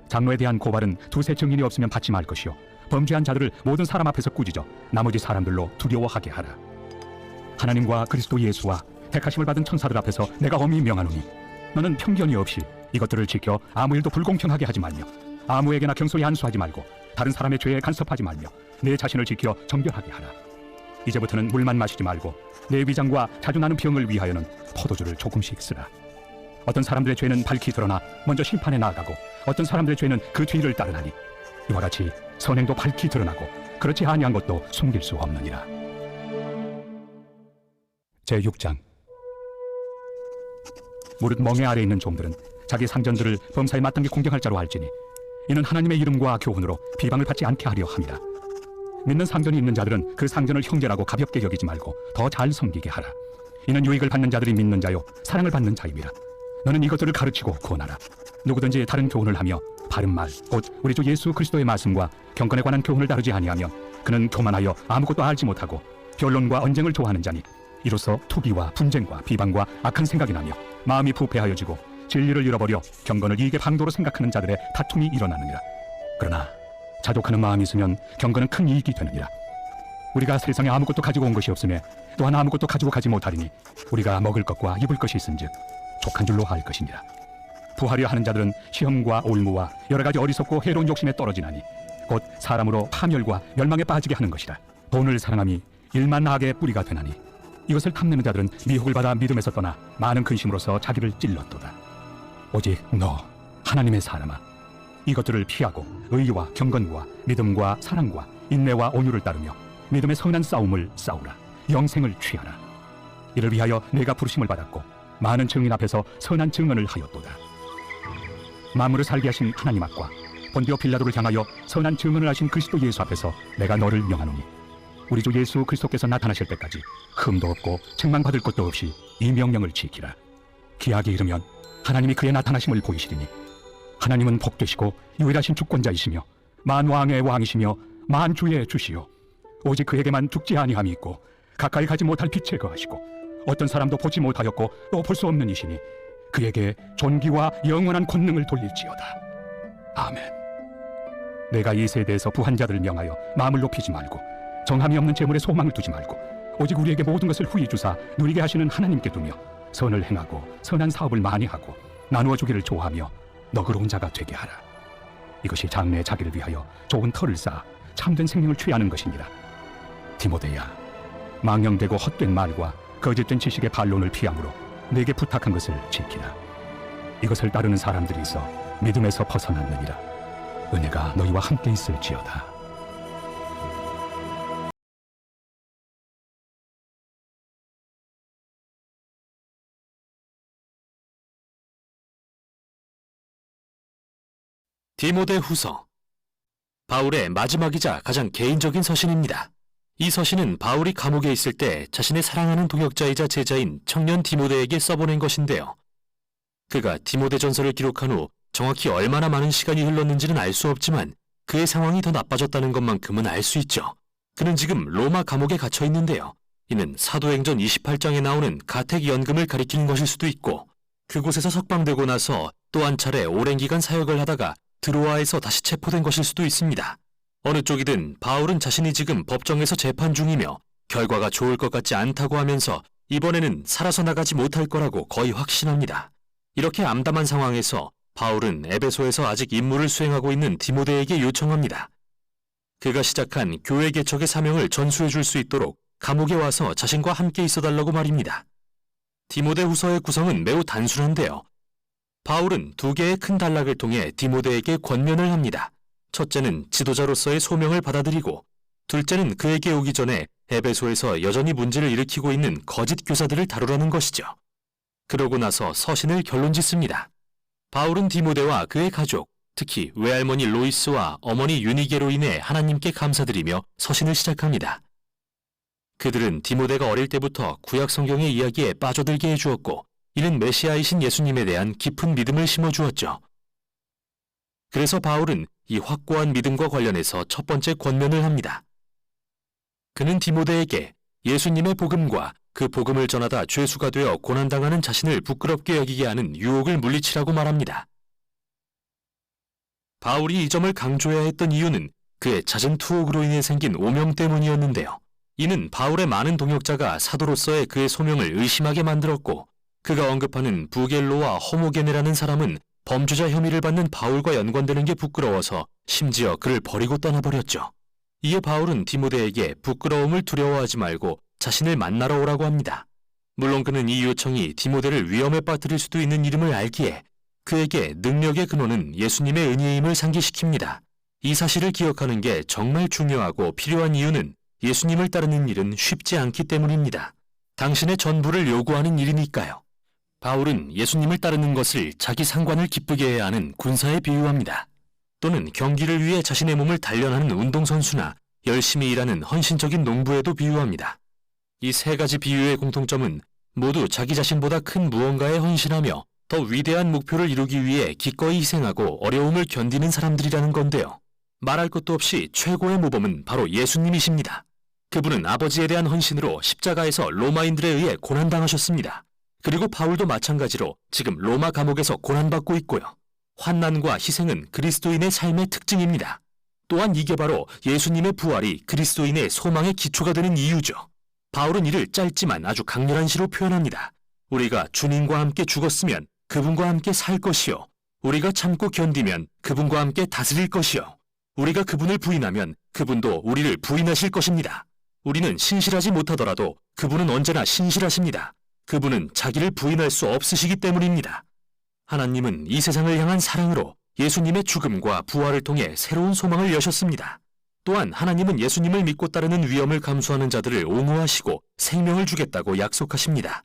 장로에 대한 고발은 두세 증인이 없으면 받지 말 것이요 범죄한 자들을 모든 사람 앞에서 꾸짖어 나머지 사람들로 두려워하게 하라. 하나님과 그리스도 예수와 택하심을 받은 천사들 앞에서 내가 엄히 명하노니 너는 편견이 없이 이것들을 지켜 아무 일도 불공평하게 하지 말며 아무에게나 경솔히 안수하지 말고 다른 사람의 죄에 간섭하지 말며 내 자신을 지켜 정결하게 하라. 이제부터는 물만 마시지 말고 내 위장과 자주 나는 병을 위하여는 포도주를 조금씩 쓰라. 어떤 사람들의 죄는 밝히 드러나 먼저 심판에 나아가고 어떤 사람들의 죄는 그 뒤를 따르나니 이와 같이 선행도 밝히 드러나고 그렇지 아니한 것도 숨길 수 없느니라. 제6장. 무릇 멍에 아래 있는 종들은 자기 상전들을 범사에 마땅히 공경할 자로 알지니 이는 하나님의 이름과 교훈으로 비방을 받지 않게 하려 함이라. 믿는 상전이 있는 자들은 그 상전을 형제라고 가볍게 여기지 말고 더 잘 섬기게 하라. 이는 유익을 받는 자들이 믿는 자요 사랑을 받는 자임이라. 너는 이것들을 가르치고 구원하라. 누구든지 다른 교훈을 하며 바른 말 곧 우리 주 예수 그리스도의 말씀과 경건에 관한 교훈을 다루지 아니하면 그는 교만하여 아무것도 알지 못하고 변론과 언쟁을 좋아하는 자니 이로써 투기와 분쟁과 비방과 악한 생각이 나며 마음이 부패하여지고 진리를 잃어버려 경건을 이익의 방도로 생각하는 자들의 다툼이 일어나느니라. 그러나 자족하는 마음이 있으면 경건은 큰 이익이 되느니라. 우리가 세상에 아무것도 가지고 온 것이 없으며 또한 아무것도 가지고 가지 못하리니 우리가 먹을 것과 입을 것이 있은즉 족한 줄로 할 것이니라. 부하려 하는 자들은 시험과 올무와 여러 가지 어리석고 해로운 욕심에 떨어지나니 곧 사람으로 파멸과 멸망에 빠지게 하는 것이라. 돈을 사랑함이 일만 악의 뿌리가 되나니 이것을 탐내는 자들은 미혹을 받아 믿음에서 떠나 많은 근심으로서 자기를 찔렀도다. 오직 너 하나님의 사람아, 이것들을 피하고 의와 경건과 믿음과 사랑과 인내와 온유를 따르며 믿음의 선한 싸움을 싸우라. 영생을 취하라. 이를 위하여 내가 부르심을 받았고 많은 증인 앞에서 선한 증언을 하였도다. 만물을 살게 하신 하나님 앞과 본디오 빌라도를 향하여 선한 증언을 하신 그리스도 예수 앞에서 내가 너를 명하노니 우리 주 예수 그리스도께서 나타나실 때까지 흠도 없고 책망받을 것도 없이 이 명령을 지키라. 기약이 이르면 하나님이 그의 나타나심을 보이시리니 하나님은 복되시고 유일하신 주권자이시며 만왕의 왕이시며 만주의 주시요 오직 그에게만 죽지 아니함이 있고 가까이 가지 못할 빛에 거하시고 어떤 사람도 보지 못하였고 또 볼 수 없는 이시니 그에게 존귀와 영원한 권능을 돌릴지어다. 아멘. 내가 이 세대에서 부한 자들을 명하여 마음을 높이지 말고 정함이 없는 재물에 소망을 두지 말고 오직 우리에게 모든 것을 후히 주사 누리게 하시는 하나님께 두며 선을 행하고 선한 사업을 많이 하고 나누어 주기를 좋아하며 너그러운 자가 되게 하라. 이것이 장래의 자기를 위하여 좋은 터를 쌓아 참된 생명을 취하는 것이니라. 디모데야, 망령되고 헛된 말과 거짓된 지식의 반론을 피함으로 내게 부탁한 것을 지키라. 이것을 따르는 사람들이 있어 믿음에서 벗어났느니라. 은혜가 너희와 함께 있을지어다.
디모데 후서. 바울의 마지막이자 가장 개인적인 서신입니다. 이 서신은 바울이 감옥에 있을 때 자신의 사랑하는 동역자이자 제자인 청년 디모데에게 써보낸 것인데요. 그가 디모데전서를 기록한 후 정확히 얼마나 많은 시간이 흘렀는지는 알 수 없지만 그의 상황이 더 나빠졌다는 것만큼은 알 수 있죠. 그는 지금 로마 감옥에 갇혀 있는데요. 이는 사도행전 28장에 나오는 가택연금을 가리키는 것일 수도 있고 그곳에서 석방되고 나서 또 한 차례 오랜 기간 사역을 하다가 드로아에서 다시 체포된 것일 수도 있습니다. 어느 쪽이든 바울은 자신이 지금 법정에서 재판 중이며 결과가 좋을 것 같지 않다고 하면서 이번에는 살아서 나가지 못할 거라고 거의 확신합니다. 이렇게 암담한 상황에서 바울은 에베소에서 아직 임무를 수행하고 있는 디모데에게 요청합니다. 그가 시작한 교회 개척의 사명을 전수해 줄 수 있도록 감옥에 와서 자신과 함께 있어달라고 말입니다. 디모데후서의 구성은 매우 단순한데요. 바울은 두 개의 큰 단락을 통해 디모데에게 권면을 합니다. 첫째는 지도자로서의 소명을 받아들이고, 둘째는 그에게 오기 전에 에베소에서 여전히 문제를 일으키고 있는 거짓 교사들을 다루라는 것이죠. 그러고 나서 서신을 결론 짓습니다. 바울은 디모데와 그의 가족, 특히 외할머니 로이스와 어머니 유니게로 인해 하나님께 감사드리며 서신을 시작합니다. 그들은 디모데가 어릴 때부터 구약 성경의 이야기에 빠져들게 해주었고, 이는 메시아이신 예수님에 대한 깊은 믿음을 심어주었죠. 그래서 바울은 이 확고한 믿음과 관련해서 첫 번째 권면을 합니다. 그는 디모데에게 예수님의 복음과 그 복음을 전하다 죄수가 되어 고난당하는 자신을 부끄럽게 여기게 하는 유혹을 물리치라고 말합니다. 바울이 이 점을 강조해야 했던 이유는 그의 잦은 투옥으로 인해 생긴 오명 때문이었는데요. 이는 바울의 많은 동역자가 사도로서의 그의 소명을 의심하게 만들었고, 그가 언급하는 부겔로와 호모게네라는 사람은 범죄자 혐의를 받는 바울과 연관되는 게 부끄러워서 심지어 그를 버리고 떠나버렸죠. 이에 바울은 디모데에게 부끄러움을 두려워하지 말고 자신을 만나러 오라고 합니다. 물론 그는 이 요청이 디모데를 위험에 빠뜨릴 수도 있는 일임을 알기에 그에게 능력의 근원은 예수님의 은혜임을 상기시킵니다. 이 사실을 기억하는 게 정말 중요하고 필요한 이유는 예수님을 따르는 일은 쉽지 않기 때문입니다. 당신의 전부를 요구하는 일이니까요. 바울은 예수님을 따르는 것을 자기 상관을 기쁘게 해야 하는 군사에 비유합니다. 또는 경기를 위해 자신의 몸을 단련하는 운동선수나 열심히 일하는 헌신적인 농부에도 비유합니다. 이 세 가지 비유의 공통점은 모두 자기 자신보다 큰 무언가에 헌신하며 더 위대한 목표를 이루기 위해 기꺼이 희생하고 어려움을 견디는 사람들이라는 건데요. 말할 것도 없이 최고의 모범은 바로 예수님이십니다. 그분은 아버지에 대한 헌신으로 십자가에서 로마인들에 의해 고난당하셨습니다. 그리고 바울도 마찬가지로 지금 로마 감옥에서 고난받고 있고요. 환난과 희생은 그리스도인의 삶의 특징입니다. 또한 이게 바로 예수님의 부활이 그리스도인의 소망의 기초가 되는 이유죠. 바울은 이를 짧지만 아주 강렬한 시로 표현합니다. 우리가 주님과 함께 죽었으면 그분과 함께 살 것이요. 우리가 참고 견디면 그분과 함께 다스릴 것이요. 우리가 그분을 부인하면 그분도 우리를 부인하실 것입니다. 우리는 신실하지 못하더라도 그분은 언제나 신실하십니다. 그분은 자기를 부인할 수 없으시기 때문입니다. 하나님은 이 세상을 향한 사랑으로 예수님의 죽음과 부활을 통해 새로운 소망을 여셨습니다. 또한 하나님은 예수님을 믿고 따르는 위험을 감수하는 자들을 옹호하시고 생명을 주겠다고 약속하십니다.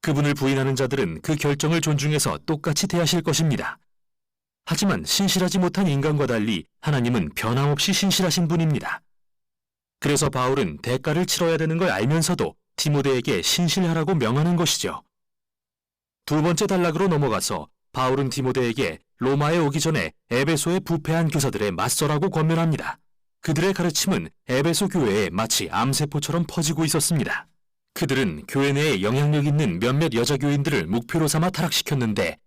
그분을 부인하는 자들은 그 결정을 존중해서 똑같이 대하실 것입니다. 하지만 신실하지 못한 인간과 달리 하나님은 변함없이 신실하신 분입니다. 그래서 바울은 대가를 치러야 되는 걸 알면서도 디모데에게 신실하라고 명하는 것이죠. 두 번째 단락으로 넘어가서 바울은 디모데에게 로마에 오기 전에 에베소의 부패한 교사들에 맞서라고 권면합니다. 그들의 가르침은 에베소 교회에 마치 암세포처럼 퍼지고 있었습니다. 그들은 교회 내에 영향력 있는 몇몇 여자 교인들을 목표로 삼아 타락시켰는데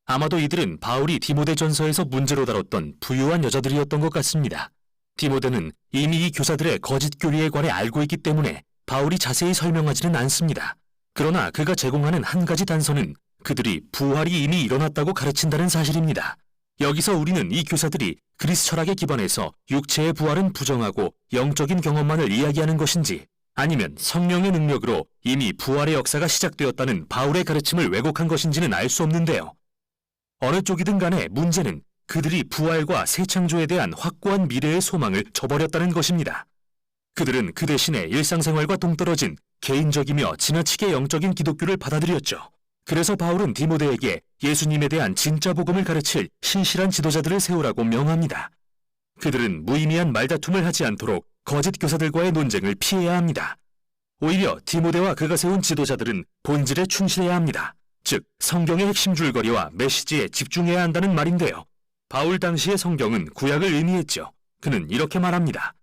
아마도 이들은 바울이 디모데전서에서 문제로 다뤘던 부유한 여자들이었던 것 같습니다. 디모데는 이미 이 교사들의 거짓 교리에 관해 알고 있기 때문에 바울이 자세히 설명하지는 않습니다. 그러나 그가 제공하는 한 가지 단서는 그들이 부활이 이미 일어났다고 가르친다는 사실입니다. 여기서 우리는 이 교사들이 그리스 철학에 기반해서 육체의 부활은 부정하고 영적인 경험만을 이야기하는 것인지 아니면 성령의 능력으로 이미 부활의 역사가 시작되었다는 바울의 가르침을 왜곡한 것인지는 알 수 없는데요. 어느 쪽이든 간에 문제는 그들이 부활과 새 창조에 대한 확고한 미래의 소망을 저버렸다는 것입니다. 그들은 그 대신에 일상생활과 동떨어진 개인적이며 지나치게 영적인 기독교를 받아들였죠. 그래서 바울은 디모데에게 예수님에 대한 진짜 복음을 가르칠 신실한 지도자들을 세우라고 명합니다. 그들은 무의미한 말다툼을 하지 않도록 거짓 교사들과의 논쟁을 피해야 합니다. 오히려 디모데와 그가 세운 지도자들은 본질에 충실해야 합니다. 즉, 성경의 핵심 줄거리와 메시지에 집중해야 한다는 말인데요. 바울 당시의 성경은 구약을 의미했죠. 그는 이렇게 말합니다.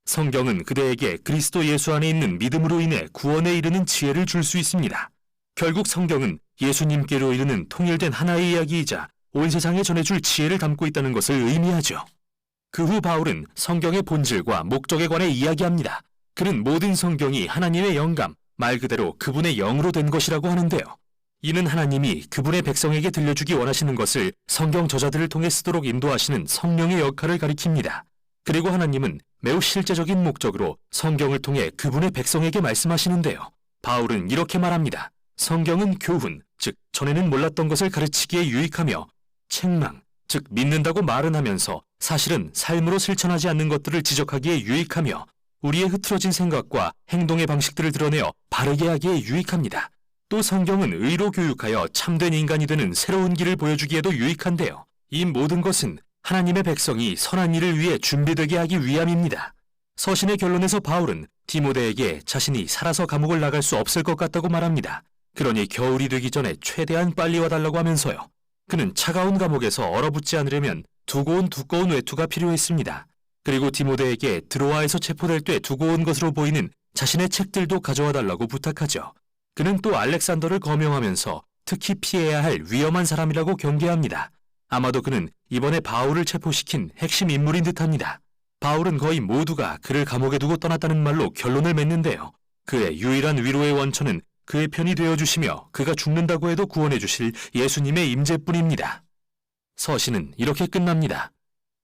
성경은 그대에게 그리스도 예수 안에 있는 믿음으로 인해 구원에 이르는 지혜를 줄 수 있습니다. 결국 성경은 예수님께로 이르는 통일된 하나의 이야기이자 온 세상에 전해줄 지혜를 담고 있다는 것을 의미하죠. 그 후 바울은 성경의 본질과 목적에 관해 이야기합니다. 그는 모든 성경이 하나님의 영감, 말 그대로 그분의 영으로 된 것이라고 하는데요. 이는 하나님이 그분의 백성에게 들려주기 원하시는 것을 성경 저자들을 통해 쓰도록 인도하시는 성령의 역할을 가리킵니다. 그리고 하나님은 매우 실제적인 목적으로 성경을 통해 그분의 백성에게 말씀하시는데요. 바울은 이렇게 말합니다. 성경은 교훈, 즉 전에는 몰랐던 것을 가르치기에 유익하며 책망, 즉 믿는다고 말은 하면서 사실은 삶으로 실천하지 않는 것들을 지적하기에 유익하며 우리의 흐트러진 생각과 행동의 방식들을 드러내어 바르게 하기에 유익합니다. 또 성경은 의로 교육하여 참된 인간이 되는 새로운 길을 보여주기에도 유익한데요. 이 모든 것은 하나님의 백성이 선한 일을 위해 준비되게 하기 위함입니다. 서신의 결론에서 바울은 디모데에게 자신이 살아서 감옥을 나갈 수 없을 것 같다고 말합니다. 그러니 겨울이 되기 전에 최대한 빨리 와달라고 하면서요. 그는 차가운 감옥에서 얼어붙지 않으려면 두고 온 두꺼운 외투가 필요했습니다. 그리고 디모데에게 드로아에서 체포될 때 두고 온 것으로 보이는 자신의 책들도 가져와 달라고 부탁하죠. 그는 또 알렉산더를 거명하면서 특히 피해야 할 위험한 사람이라고 경계합니다. 아마도 그는 이번에 바울을 체포시킨 핵심 인물인 듯합니다. 바울은 거의 모두가 그를 감옥에 두고 떠났다는 말로 결론을 맺는데요. 그의 유일한 위로의 원천은 그의 편이 되어주시며 그가 죽는다고 해도 구원해 주실 예수님의 임재뿐입니다. 서신은 이렇게 끝납니다.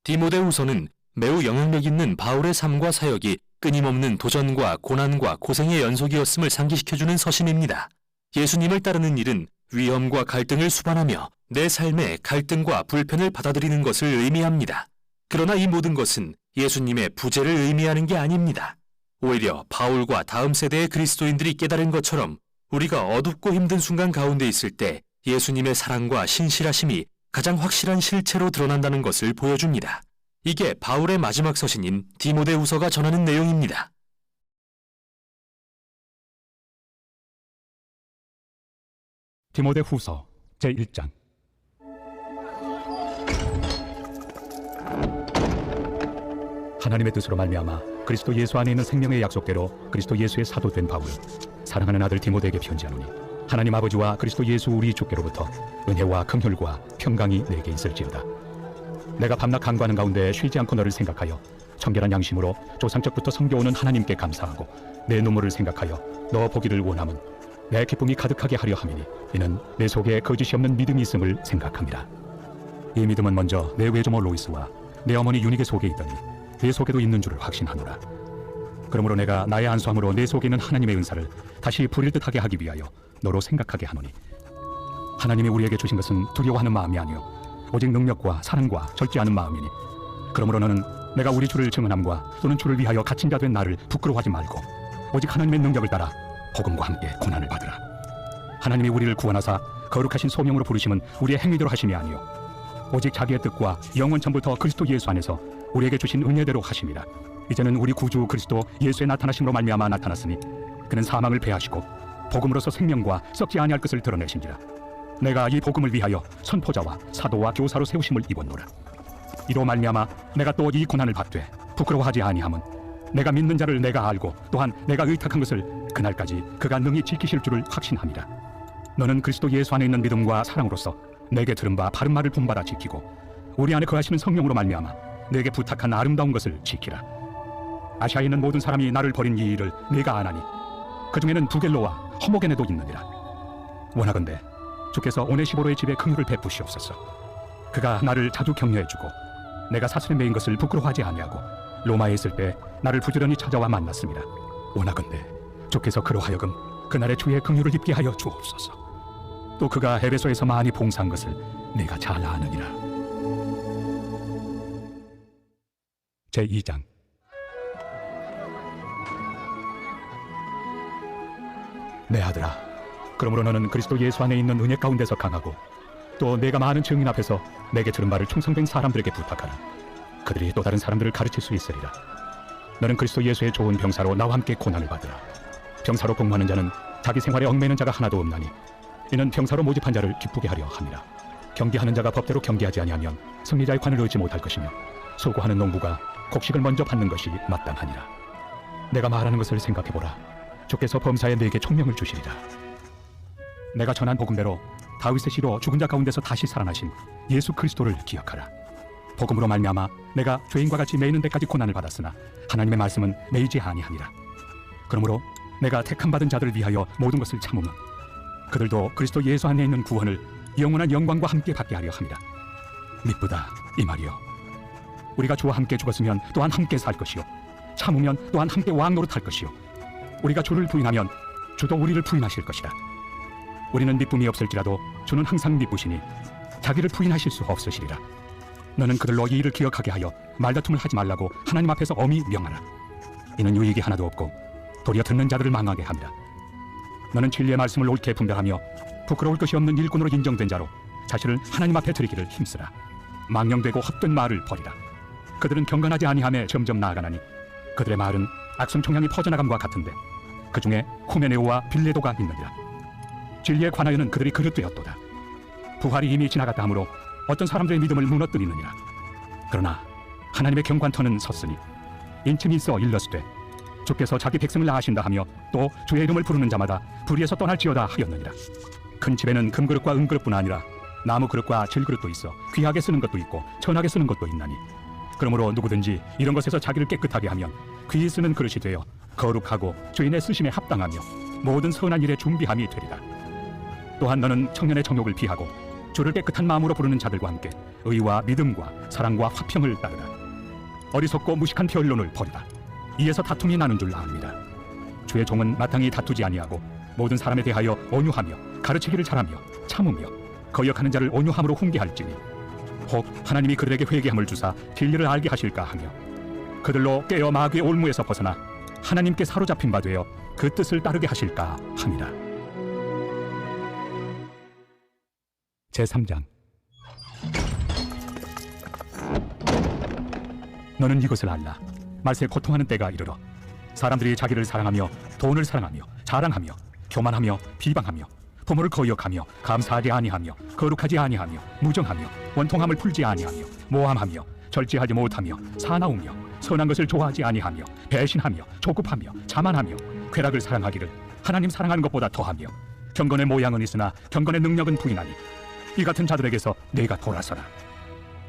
디모데후서는 매우 영향력 있는 바울의 삶과 사역이 끊임없는 도전과 고난과 고생의 연속이었음을 상기시켜주는 서신입니다. 예수님을 따르는 일은 위험과 갈등을 수반하며 내 삶의 갈등과 불편을 받아들이는 것을 의미합니다. 그러나 이 모든 것은 예수님의 부재를 의미하는 게 아닙니다. 오히려 바울과 다음 세대의 그리스도인들이 깨달은 것처럼 우리가 어둡고 힘든 순간 가운데 있을 때 예수님의 사랑과 신실하심이 가장 확실한 실체로 드러난다는 것을 보여줍니다. 이게 바울의 마지막 서신인 디모데후서가 전하는 내용입니다.
디모데후서 제1장. 하나님의 뜻으로 말미암아 그리스도 예수 안에 있는 생명의 약속대로 그리스도 예수의 사도된 바울, 사랑하는 아들 디모데에게 편지하노니 하나님 아버지와 그리스도 예수 우리 주께로부터 은혜와 긍휼과 평강이 내게 있을지어다. 내가 밤낮 간구하는 가운데 쉬지 않고 너를 생각하여 청결한 양심으로 조상적부터 섬겨오는 하나님께 감사하고 내 눈물을 생각하여 너 보기를 원함은 내 기쁨이 가득하게 하려 함이니 이는 내 속에 거짓이 없는 믿음이 있음을 생각합니다. 이 믿음은 먼저 내 외조모 로이스와 내 어머니 유니게 속에 있더니 내 속에도 있는 줄을 확신하노라. 그러므로 내가 나의 안수함으로 내 속에 있는 하나님의 은사를 다시 부릴 듯하게 하기 위하여 너로 생각하게 하노니 하나님이 우리에게 주신 것은 두려워하는 마음이 아니요 오직 능력과 사랑과 절제 않은 마음이니 그러므로 너는 내가 우리 주를 증언함과 또는 주를 위하여 갇힌 자 된 나를 부끄러워하지 말고 오직 하나님의 능력을 따라 복음과 함께 고난을 받으라. 하나님이 우리를 구원하사 거룩하신 소명으로 부르심은 우리의 행위대로 하심이 아니요 오직 자기의 뜻과 영원 전부터 그리스도 예수 안에서 우리에게 주신 은혜대로 하심이라. 이제는 우리 구주 그리스도 예수의 나타나심으로 말미암아 나타났으니 그는 사망을 패하시고 복음으로서 생명과 썩지 아니할 것을 드러내신지라. 내가 이 복음을 위하여 선포자와 사도와 교사로 세우심을 입었노라. 이로 말미암아 내가 또 이 고난을 받되 부끄러워하지 아니함은 내가 믿는 자를 내가 알고 또한 내가 의탁한 것을 그날까지 그가 능히 지키실 줄을 확신함이라. 너는 그리스도 예수 안에 있는 믿음과 사랑으로서 내게 들은 바 바른 말을 본받아 지키고 우리 안에 거하시는 성령으로 말미암아 내게 부탁한 아름다운 것을 지키라. 아시아에 있는 모든 사람이 나를 버린 이 일을 내가 아나니 그 중에는 부겔로와 허모게네도 있느니라. 원하건대 주께서 오네시보로의 집에 긍휼을 베푸시옵소서. 그가 나를 자주 격려해주고 내가 사슬에 매인 것을 부끄러워하지 아니하고 로마에 있을 때 나를 부지런히 찾아와 만났습니다. 원하건대 주께서 그로 하여금 그날의 주의 긍휼을 입게 하여 주옵소서. 또 그가 에베소에서 많이 봉사한 것을 내가 잘 아느니라. 제2장. 내 아들아, 그러므로 너는 그리스도 예수 안에 있는 은혜 가운데서 강하고 또 내가 많은 증인 앞에서 내게 들은 말을 충성된 사람들에게 부탁하라. 그들이 또 다른 사람들을 가르칠 수 있으리라. 너는 그리스도 예수의 좋은 병사로 나와 함께 고난을 받으라. 병사로 복무하는 자는 자기 생활에 얽매이는 자가 하나도 없나니 이는 병사로 모집한 자를 기쁘게 하려 함이라. 경계하는 자가 법대로 경계하지 아니하면 승리자의 관을 얻지 못할 것이며 수고하는 농부가 곡식을 먼저 받는 것이 마땅하니라. 내가 말하는 것을 생각해보라. 주께서 범사에 내게 총명을 주시리라. 내가 전한 복음대로 다윗의 씨로 죽은 자 가운데서 다시 살아나신 예수 그리스도를 기억하라. 복음으로 말미암아 내가 죄인과 같이 매이는 데까지 고난을 받았으나 하나님의 말씀은 매이지 아니하니라. 그러므로 내가 택함 받은 자들을 위하여 모든 것을 참으면 그들도 그리스도 예수 안에 있는 구원을 영원한 영광과 함께 받게 하려 함이라. 미쁘다 이 말이요. 우리가 주와 함께 죽었으면 또한 함께 살 것이요 참으면 또한 함께 왕 노릇할 것이요 우리가 주를 부인하면 주도 우리를 부인하실 것이라. 우리는 미쁨이 없을지라도 주는 항상 미쁘시니 자기를 부인하실 수 없으시리라. 너는 그들로 이 일을 기억하게 하여 말다툼을 하지 말라고 하나님 앞에서 엄히 명하라. 이는 유익이 하나도 없고 도리어 듣는 자들을 망하게 합니다. 너는 진리의 말씀을 옳게 분별하며 부끄러울 것이 없는 일꾼으로 인정된 자로 자신을 하나님 앞에 드리기를 힘쓰라. 망령되고 헛된 말을 버리라. 그들은 경건하지 아니함에 점점 나아가나니 그들의 말은 악성 총향이 퍼져나감과 같은데 그 중에 후메네오와 빌레도가 있느니라. 진리에 관하여는 그들이 그릇되었도다. 부활이 이미 지나갔다 하므로 어떤 사람들의 믿음을 무너뜨리느니라. 그러나 하나님의 경관터는 섰으니 인침이 있어 일러스되 주께서 자기 백성을 낳으신다 하며 또 주의 이름을 부르는 자마다 불의에서 떠날지어다 하였느니라. 큰 집에는 금그릇과 은그릇뿐 아니라 나무 그릇과 질그릇도 있어 귀하게 쓰는 것도 있고 천하게 쓰는 것도 있나니 그러므로 누구든지 이런 것에서 자기를 깨끗하게 하면 귀히 쓰는 그릇이 되어 거룩하고 주인의 쓰심에 합당하며 모든 선한 일에 준비함이 되리라. 또한 너는 청년의 정욕을 피하고 주를 깨끗한 마음으로 부르는 자들과 함께 의와 믿음과 사랑과 화평을 따르라. 어리석고 무식한 변론을 버리라. 이에서 다툼이 나는 줄 압니다. 주의 종은 마땅히 다투지 아니하고 모든 사람에 대하여 온유하며 가르치기를 잘하며 참으며 거역하는 자를 온유함으로 훈계할지니 혹 하나님이 그들에게 회개함을 주사 진리를 알게 하실까 하며 그들로 깨어 마귀의 올무에서 벗어나 하나님께 사로잡힌 바 되어 그 뜻을 따르게 하실까 함이라. 제3장. 너는 이것을 알라. 말세 고통하는 때가 이르러 사람들이 자기를 사랑하며 돈을 사랑하며 자랑하며 교만하며 비방하며 부모를 거역하며 감사하지 아니하며 거룩하지 아니하며 무정하며 원통함을 풀지 아니하며 모함하며 절제하지 못하며 사나우며 선한 것을 좋아하지 아니하며 배신하며 조급하며 자만하며 쾌락을 사랑하기를 하나님 사랑하는 것보다 더하며 경건의 모양은 있으나 경건의 능력은 부인하니 이 같은 자들에게서 네가 돌아서라.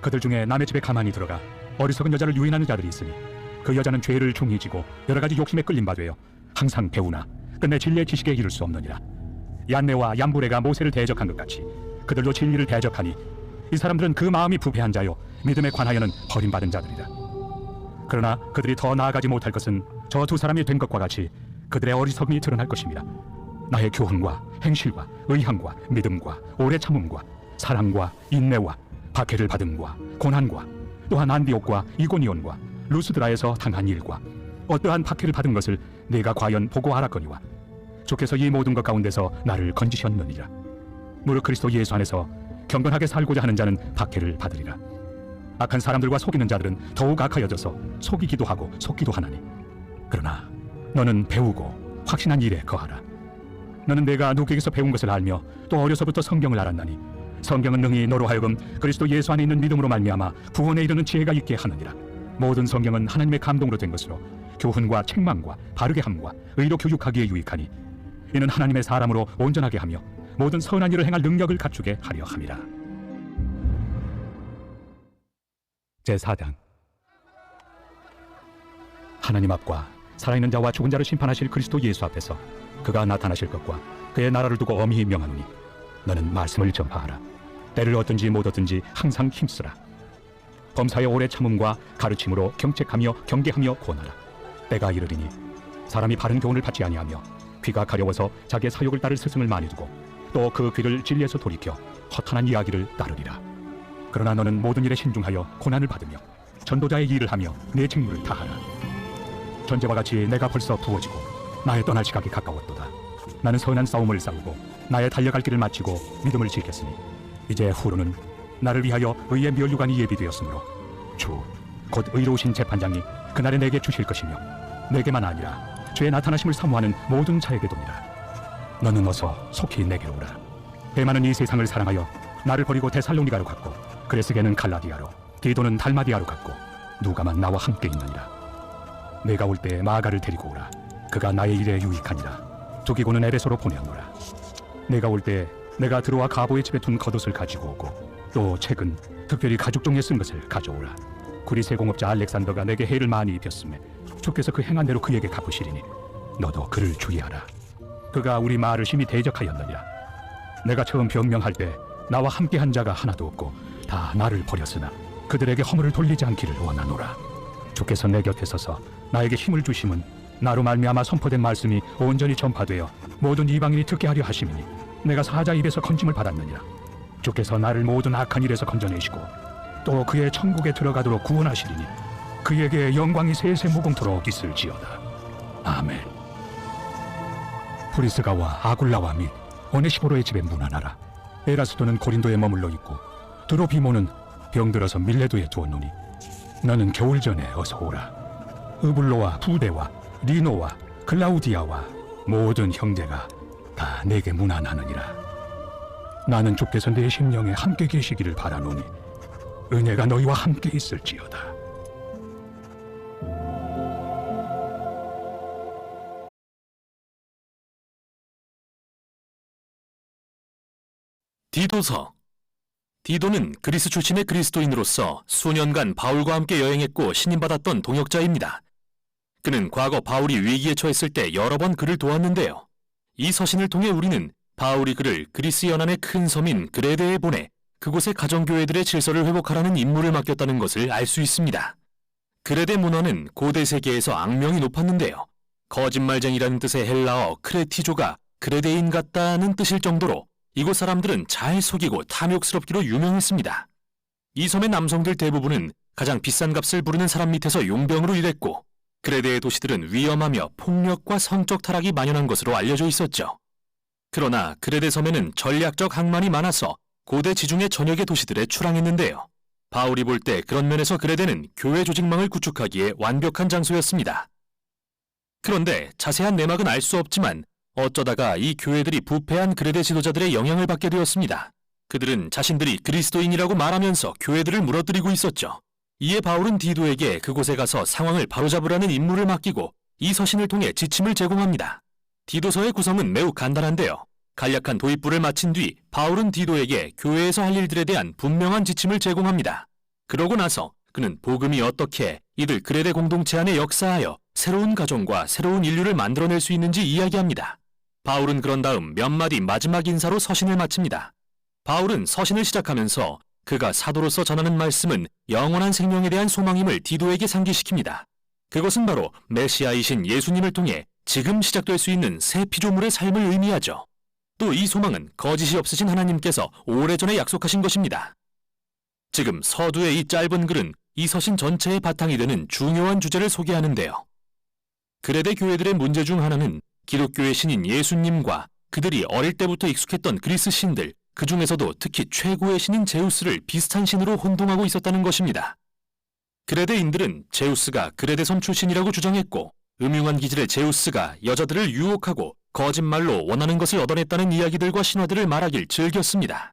그들 중에 남의 집에 가만히 들어가 어리석은 여자를 유인하는 자들이 있으니 그 여자는 죄를 중히 지고 여러 가지 욕심에 끌림 바 되어 항상 배우나 끝내 진리의 지식에 이를 수 없느니라. 얀네와 얀부레가 모세를 대적한 것 같이 그들도 진리를 대적하니 이 사람들은 그 마음이 부패한 자요 믿음에 관하여는 버림받은 자들이라. 그러나 그들이 더 나아가지 못할 것은 저 두 사람이 된 것과 같이 그들의 어리석음이 드러날 것입니다. 나의 교훈과 행실과 의향과 믿음과 오래 참음과 사랑과 인내와 박해를 받음과 고난과 또한 안디옥과 이고니온과 루스드라에서 당한 일과 어떠한 박해를 받은 것을 네가 과연 보고 알았거니와 주께서 이 모든 것 가운데서 나를 건지셨느니라. 무릇 그리스도 예수 안에서 경건하게 살고자 하는 자는 박해를 받으리라. 악한 사람들과 속이는 자들은 더욱 악하여져서 속이기도 하고 속기도 하나니 그러나 너는 배우고 확신한 일에 거하라. 너는 내가 누구에게서 배운 것을 알며 또 어려서부터 성경을 알았나니 성경은 능히 너로 하여금 그리스도 예수 안에 있는 믿음으로 말미암아 구원에 이르는 지혜가 있게 하느니라. 모든 성경은 하나님의 감동으로 된 것으로 교훈과 책망과 바르게 함과 의로 교육하기에 유익하니 이는 하나님의 사람으로 온전하게 하며 모든 선한 일을 행할 능력을 갖추게 하려 함이라. 제4장. 하나님 앞과 살아있는 자와 죽은 자를 심판하실 그리스도 예수 앞에서 그가 나타나실 것과 그의 나라를 두고 엄히 명하노니 너는 말씀을 전파하라. 때를 얻든지 못 얻든지 항상 힘쓰라. 범사의 오래 참음과 가르침으로 경책하며 경계하며 권하라. 때가 이르리니 사람이 바른 교훈을 받지 아니하며 귀가 가려워서 자기의 사욕을 따를 스승을 많이 두고 또 그 귀를 진리에서 돌이켜 허탄한 이야기를 따르리라. 그러나 너는 모든 일에 신중하여 고난을 받으며 전도자의 일을 하며 내 직무를 다하라. 전제와 같이 내가 벌써 부어지고 나의 떠날 시각이 가까웠도다. 나는 선한 싸움을 싸우고 나의 달려갈 길을 마치고 믿음을 지켰으니 이제 후로는 나를 위하여 의의 면류관이 예비되었으므로 주 곧 의로우신 재판장이 그날에 내게 주실 것이며 내게만 아니라 주의 나타나심을 사모하는 모든 자에게도니라. 너는 어서 속히 내게로 오라. 대만은 이 세상을 사랑하여 나를 버리고 데살로니가로 갔고 그레스게는 갈라디아로 디도는 달마디아로 갔고 누가만 나와 함께 있느니라. 내가 올 때 마가를 데리고 오라. 그가 나의 일에 유익하니라. 두기고는 에베소로 보내었노라. 내가 올 때 내가 들어와 가보의 집에 둔 겉옷을 가지고 오고 또 책은 특별히 가죽 종이에 쓴 것을 가져오라. 구리세 공업자 알렉산더가 내게 해를 많이 입혔음에 주께서 그 행한 대로 그에게 갚으시리니 너도 그를 주의하라. 그가 우리 마을을 심히 대적하였느니라. 내가 처음 병명할 때 나와 함께한 자가 하나도 없고 다 나를 버렸으나 그들에게 허물을 돌리지 않기를 원하노라. 주께서 내 곁에 서서 나에게 힘을 주심은 나로 말미암아 선포된 말씀이 온전히 전파되어 모든 이방인이 듣게 하려 하심이니 내가 사자 입에서 건짐을 받았느니라. 주께서 나를 모든 악한 일에서 건져내시고 또 그의 천국에 들어가도록 구원하시리니 그에게 영광이 세세 무궁토록 있을지어다. 아멘. 프리스가와 아굴라와 및 오네시포로의 집에 문안하라. 에라스도는 고린도에 머물러 있고 드로피모는 병들어서 밀레도에 두었노니 너는 겨울 전에 어서 오라. 으블로와 부데와 리노와 클라우디아와 모든 형제가 다 내게 문안하느니라. 나는 주께서 내 심령에 함께 계시기를 바라노니 은혜가 너희와 함께 있을지어다.
디도서. 디도는 그리스 출신의 그리스도인으로서 수년간 바울과 함께 여행했고 신임받았던 동역자입니다. 그는 과거 바울이 위기에 처했을 때 여러 번 그를 도왔는데요. 이 서신을 통해 우리는 바울이 그를 그리스 연안의 큰 섬인 그레데에 보내 그곳의 가정교회들의 질서를 회복하라는 임무를 맡겼다는 것을 알 수 있습니다. 그레데 문화는 고대 세계에서 악명이 높았는데요. 거짓말쟁이라는 뜻의 헬라어 크레티조가 그레데인 같다는 뜻일 정도로 이곳 사람들은 잘 속이고 탐욕스럽기로 유명했습니다. 이 섬의 남성들 대부분은 가장 비싼 값을 부르는 사람 밑에서 용병으로 일했고 그레데의 도시들은 위험하며 폭력과 성적 타락이 만연한 것으로 알려져 있었죠. 그러나 그레데 섬에는 전략적 항만이 많아서 고대 지중해 전역의 도시들에 출항했는데요. 바울이 볼 때 그런 면에서 그레데는 교회 조직망을 구축하기에 완벽한 장소였습니다. 그런데 자세한 내막은 알 수 없지만 어쩌다가 이 교회들이 부패한 그레데 지도자들의 영향을 받게 되었습니다. 그들은 자신들이 그리스도인이라고 말하면서 교회들을 무너뜨리고 있었죠. 이에 바울은 디도에게 그곳에 가서 상황을 바로잡으라는 임무를 맡기고 이 서신을 통해 지침을 제공합니다. 디도서의 구성은 매우 간단한데요. 간략한 도입부를 마친 뒤 바울은 디도에게 교회에서 할 일들에 대한 분명한 지침을 제공합니다. 그러고 나서 그는 복음이 어떻게 이들 그레데 공동체 안에 역사하여 새로운 가정과 새로운 인류를 만들어낼 수 있는지 이야기합니다. 바울은 그런 다음 몇 마디 마지막 인사로 서신을 마칩니다. 바울은 서신을 시작하면서 그가 사도로서 전하는 말씀은 영원한 생명에 대한 소망임을 디도에게 상기시킵니다. 그것은 바로 메시아이신 예수님을 통해 지금 시작될 수 있는 새 피조물의 삶을 의미하죠. 또 이 소망은 거짓이 없으신 하나님께서 오래전에 약속하신 것입니다. 지금 서두의 이 짧은 글은 이 서신 전체의 바탕이 되는 중요한 주제를 소개하는데요. 그레데 교회들의 문제 중 하나는 기독교의 신인 예수님과 그들이 어릴 때부터 익숙했던 그리스 신들, 그 중에서도 특히 최고의 신인 제우스를 비슷한 신으로 혼동하고 있었다는 것입니다. 그레데인들은 제우스가 그레데 섬 출신이라고 주장했고 음흉한 기질의 제우스가 여자들을 유혹하고 거짓말로 원하는 것을 얻어냈다는 이야기들과 신화들을 말하길 즐겼습니다.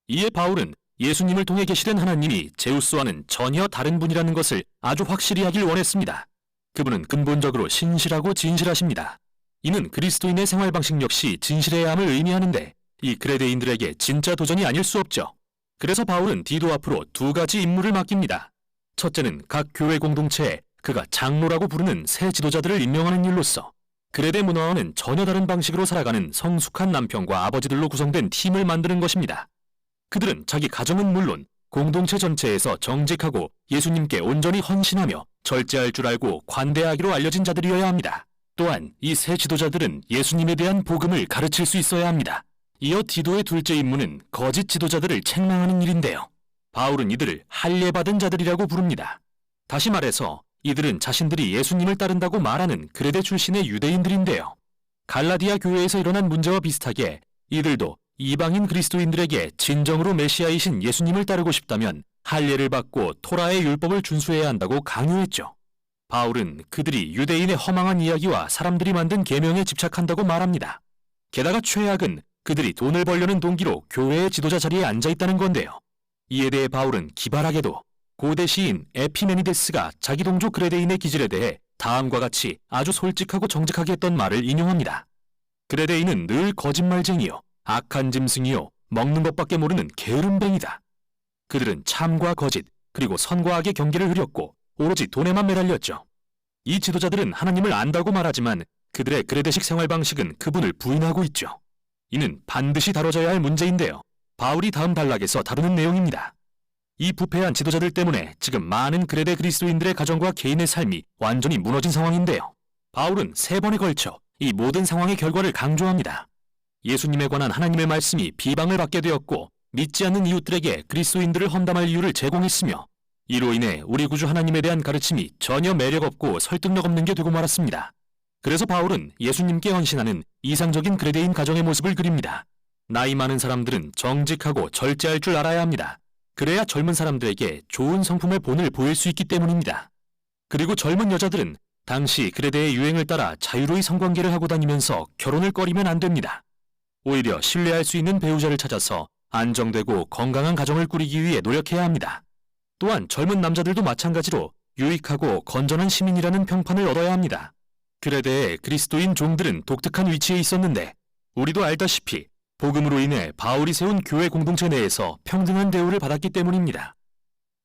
이에 바울은 예수님을 통해 계시된 하나님이 제우스와는 전혀 다른 분이라는 것을 아주 확실히 하길 원했습니다. 그분은 근본적으로 신실하고 진실하십니다. 이는 그리스도인의 생활 방식 역시 진실해야 함을 의미하는데 이 그레데인들에게 진짜 도전이 아닐 수 없죠. 그래서 바울은 디도 앞으로 두 가지 임무를 맡깁니다. 첫째는 각 교회 공동체에 그가 장로라고 부르는 새 지도자들을 임명하는 일로서 그레데 문화와는 전혀 다른 방식으로 살아가는 성숙한 남편과 아버지들로 구성된 팀을 만드는 것입니다. 그들은 자기 가정은 물론 공동체 전체에서 정직하고 예수님께 온전히 헌신하며 절제할 줄 알고 관대하기로 알려진 자들이어야 합니다. 또한 이 새 지도자들은 예수님에 대한 복음을 가르칠 수 있어야 합니다. 이어 디도의 둘째 임무는 거짓 지도자들을 책망하는 일인데요. 바울은 이들을 할례받은 자들이라고 부릅니다. 다시 말해서 이들은 자신들이 예수님을 따른다고 말하는 그레데 출신의 유대인들인데요. 갈라디아 교회에서 일어난 문제와 비슷하게 이들도 이방인 그리스도인들에게 진정으로 메시아이신 예수님을 따르고 싶다면 할례를 받고 토라의 율법을 준수해야 한다고 강요했죠. 바울은 그들이 유대인의 허망한 이야기와 사람들이 만든 계명에 집착한다고 말합니다. 게다가 최악은 그들이 돈을 벌려는 동기로 교회의 지도자 자리에 앉아있다는 건데요. 이에 대해 바울은 기발하게도 고대 시인 에피메니데스가 자기 동조 그레데인의 기질에 대해 다음과 같이 아주 솔직하고 정직하게 했던 말을 인용합니다. 그레데인은 늘 거짓말쟁이요, 악한 짐승이요, 먹는 것밖에 모르는 게으름뱅이다. 그들은 참과 거짓, 그리고 선과 악의 경계를 흐렸고 오로지 돈에만 매달렸죠. 이 지도자들은 하나님을 안다고 말하지만 그들의 그레데식 생활 방식은 그분을 부인하고 있죠. 이는 반드시 다뤄져야 할 문제인데요. 바울이 다음 단락에서 다루는 내용입니다. 이 부패한 지도자들 때문에 지금 많은 그레데 그리스도인들의 가정과 개인의 삶이 완전히 무너진 상황인데요. 바울은 3번에 걸쳐 이 모든 상황의 결과를 강조합니다. 예수님에 관한 하나님의 말씀이 비방을 받게 되었고 믿지 않는 이웃들에게 그리스도인들을 험담할 이유를 제공했으며 이로 인해 우리 구주 하나님에 대한 가르침이 전혀 매력 없고 설득력 없는 게 되고 말았습니다. 그래서 바울은 예수님께 헌신하는 이상적인 그레데인 가정의 모습을 그립니다. 나이 많은 사람들은 정직하고 절제할 줄 알아야 합니다. 그래야 젊은 사람들에게 좋은 성품의 본을 보일 수 있기 때문입니다. 그리고 젊은 여자들은 당시 그레데의 유행을 따라 자유로이 성관계를 하고 다니면서 결혼을 꺼리면 안 됩니다. 오히려 신뢰할 수 있는 배우자를 찾아서 안정되고 건강한 가정을 꾸리기 위해 노력해야 합니다. 또한 젊은 남자들도 마찬가지로 유익하고 건전한 시민이라는 평판을 얻어야 합니다. 그레데의 그리스도인 종들은 독특한 위치에 있었는데 우리도 알다시피 복음으로 인해 바울이 세운 교회 공동체 내에서 평등한 대우를 받았기 때문입니다.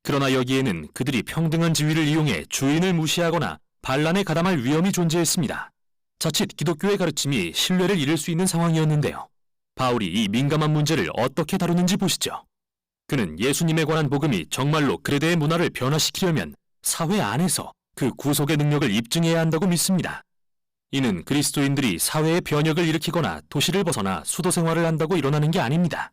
그러나 여기에는 그들이 평등한 지위를 이용해 주인을 무시하거나 반란에 가담할 위험이 존재했습니다. 자칫 기독교의 가르침이 신뢰를 잃을 수 있는 상황이었는데요. 바울이 이 민감한 문제를 어떻게 다루는지 보시죠. 그는 예수님에 관한 복음이 정말로 그레데의 문화를 변화시키려면 사회 안에서 그 구속의 능력을 입증해야 한다고 믿습니다. 이는 그리스도인들이 사회의 변혁을 일으키거나 도시를 벗어나 수도 생활을 한다고 일어나는 게 아닙니다.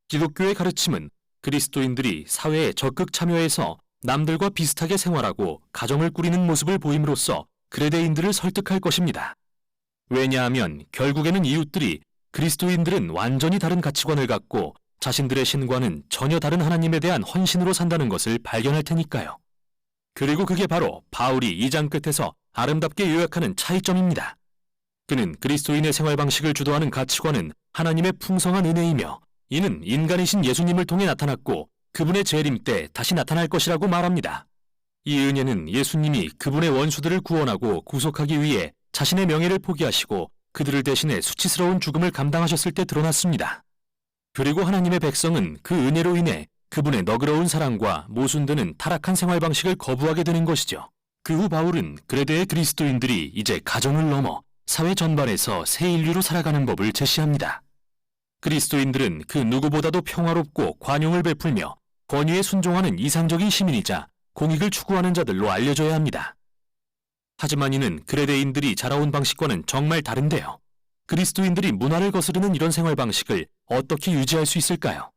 기독교의 가르침은 그리스도인들이 사회에 적극 참여해서 남들과 비슷하게 생활하고 가정을 꾸리는 모습을 보임으로써 그레데인들을 설득할 것입니다. 왜냐하면 결국에는 이웃들이 그리스도인들은 완전히 다른 가치관을 갖고 자신들의 신과는 전혀 다른 하나님에 대한 헌신으로 산다는 것을 발견할 테니까요. 그리고 그게 바로 바울이 2장 끝에서 아름답게 요약하는 차이점입니다. 그는 그리스도인의 생활 방식을 주도하는 가치관은 하나님의 풍성한 은혜이며 이는 인간이신 예수님을 통해 나타났고 그분의 재림 때 다시 나타날 것이라고 말합니다. 이 은혜는 예수님이 그분의 원수들을 구원하고 구속하기 위해 자신의 명예를 포기하시고 그들을 대신해 수치스러운 죽음을 감당하셨을 때 드러났습니다. 그리고 하나님의 백성은 그 은혜로 인해 그분의 너그러운 사랑과 모순되는 타락한 생활 방식을 거부하게 되는 것이죠. 그 후 바울은 그레데의 그리스도인들이 이제 가정을 넘어 사회 전반에서 새 인류로 살아가는 법을 제시합니다. 그리스도인들은 그 누구보다도 평화롭고 관용을 베풀며 권위에 순종하는 이상적인 시민이자 공익을 추구하는 자들로 알려져야 합니다. 하지만 이는 그레데인들이 자라온 방식과는 정말 다른데요. 그리스도인들이 문화를 거스르는 이런 생활 방식을 어떻게 유지할 수 있을까요?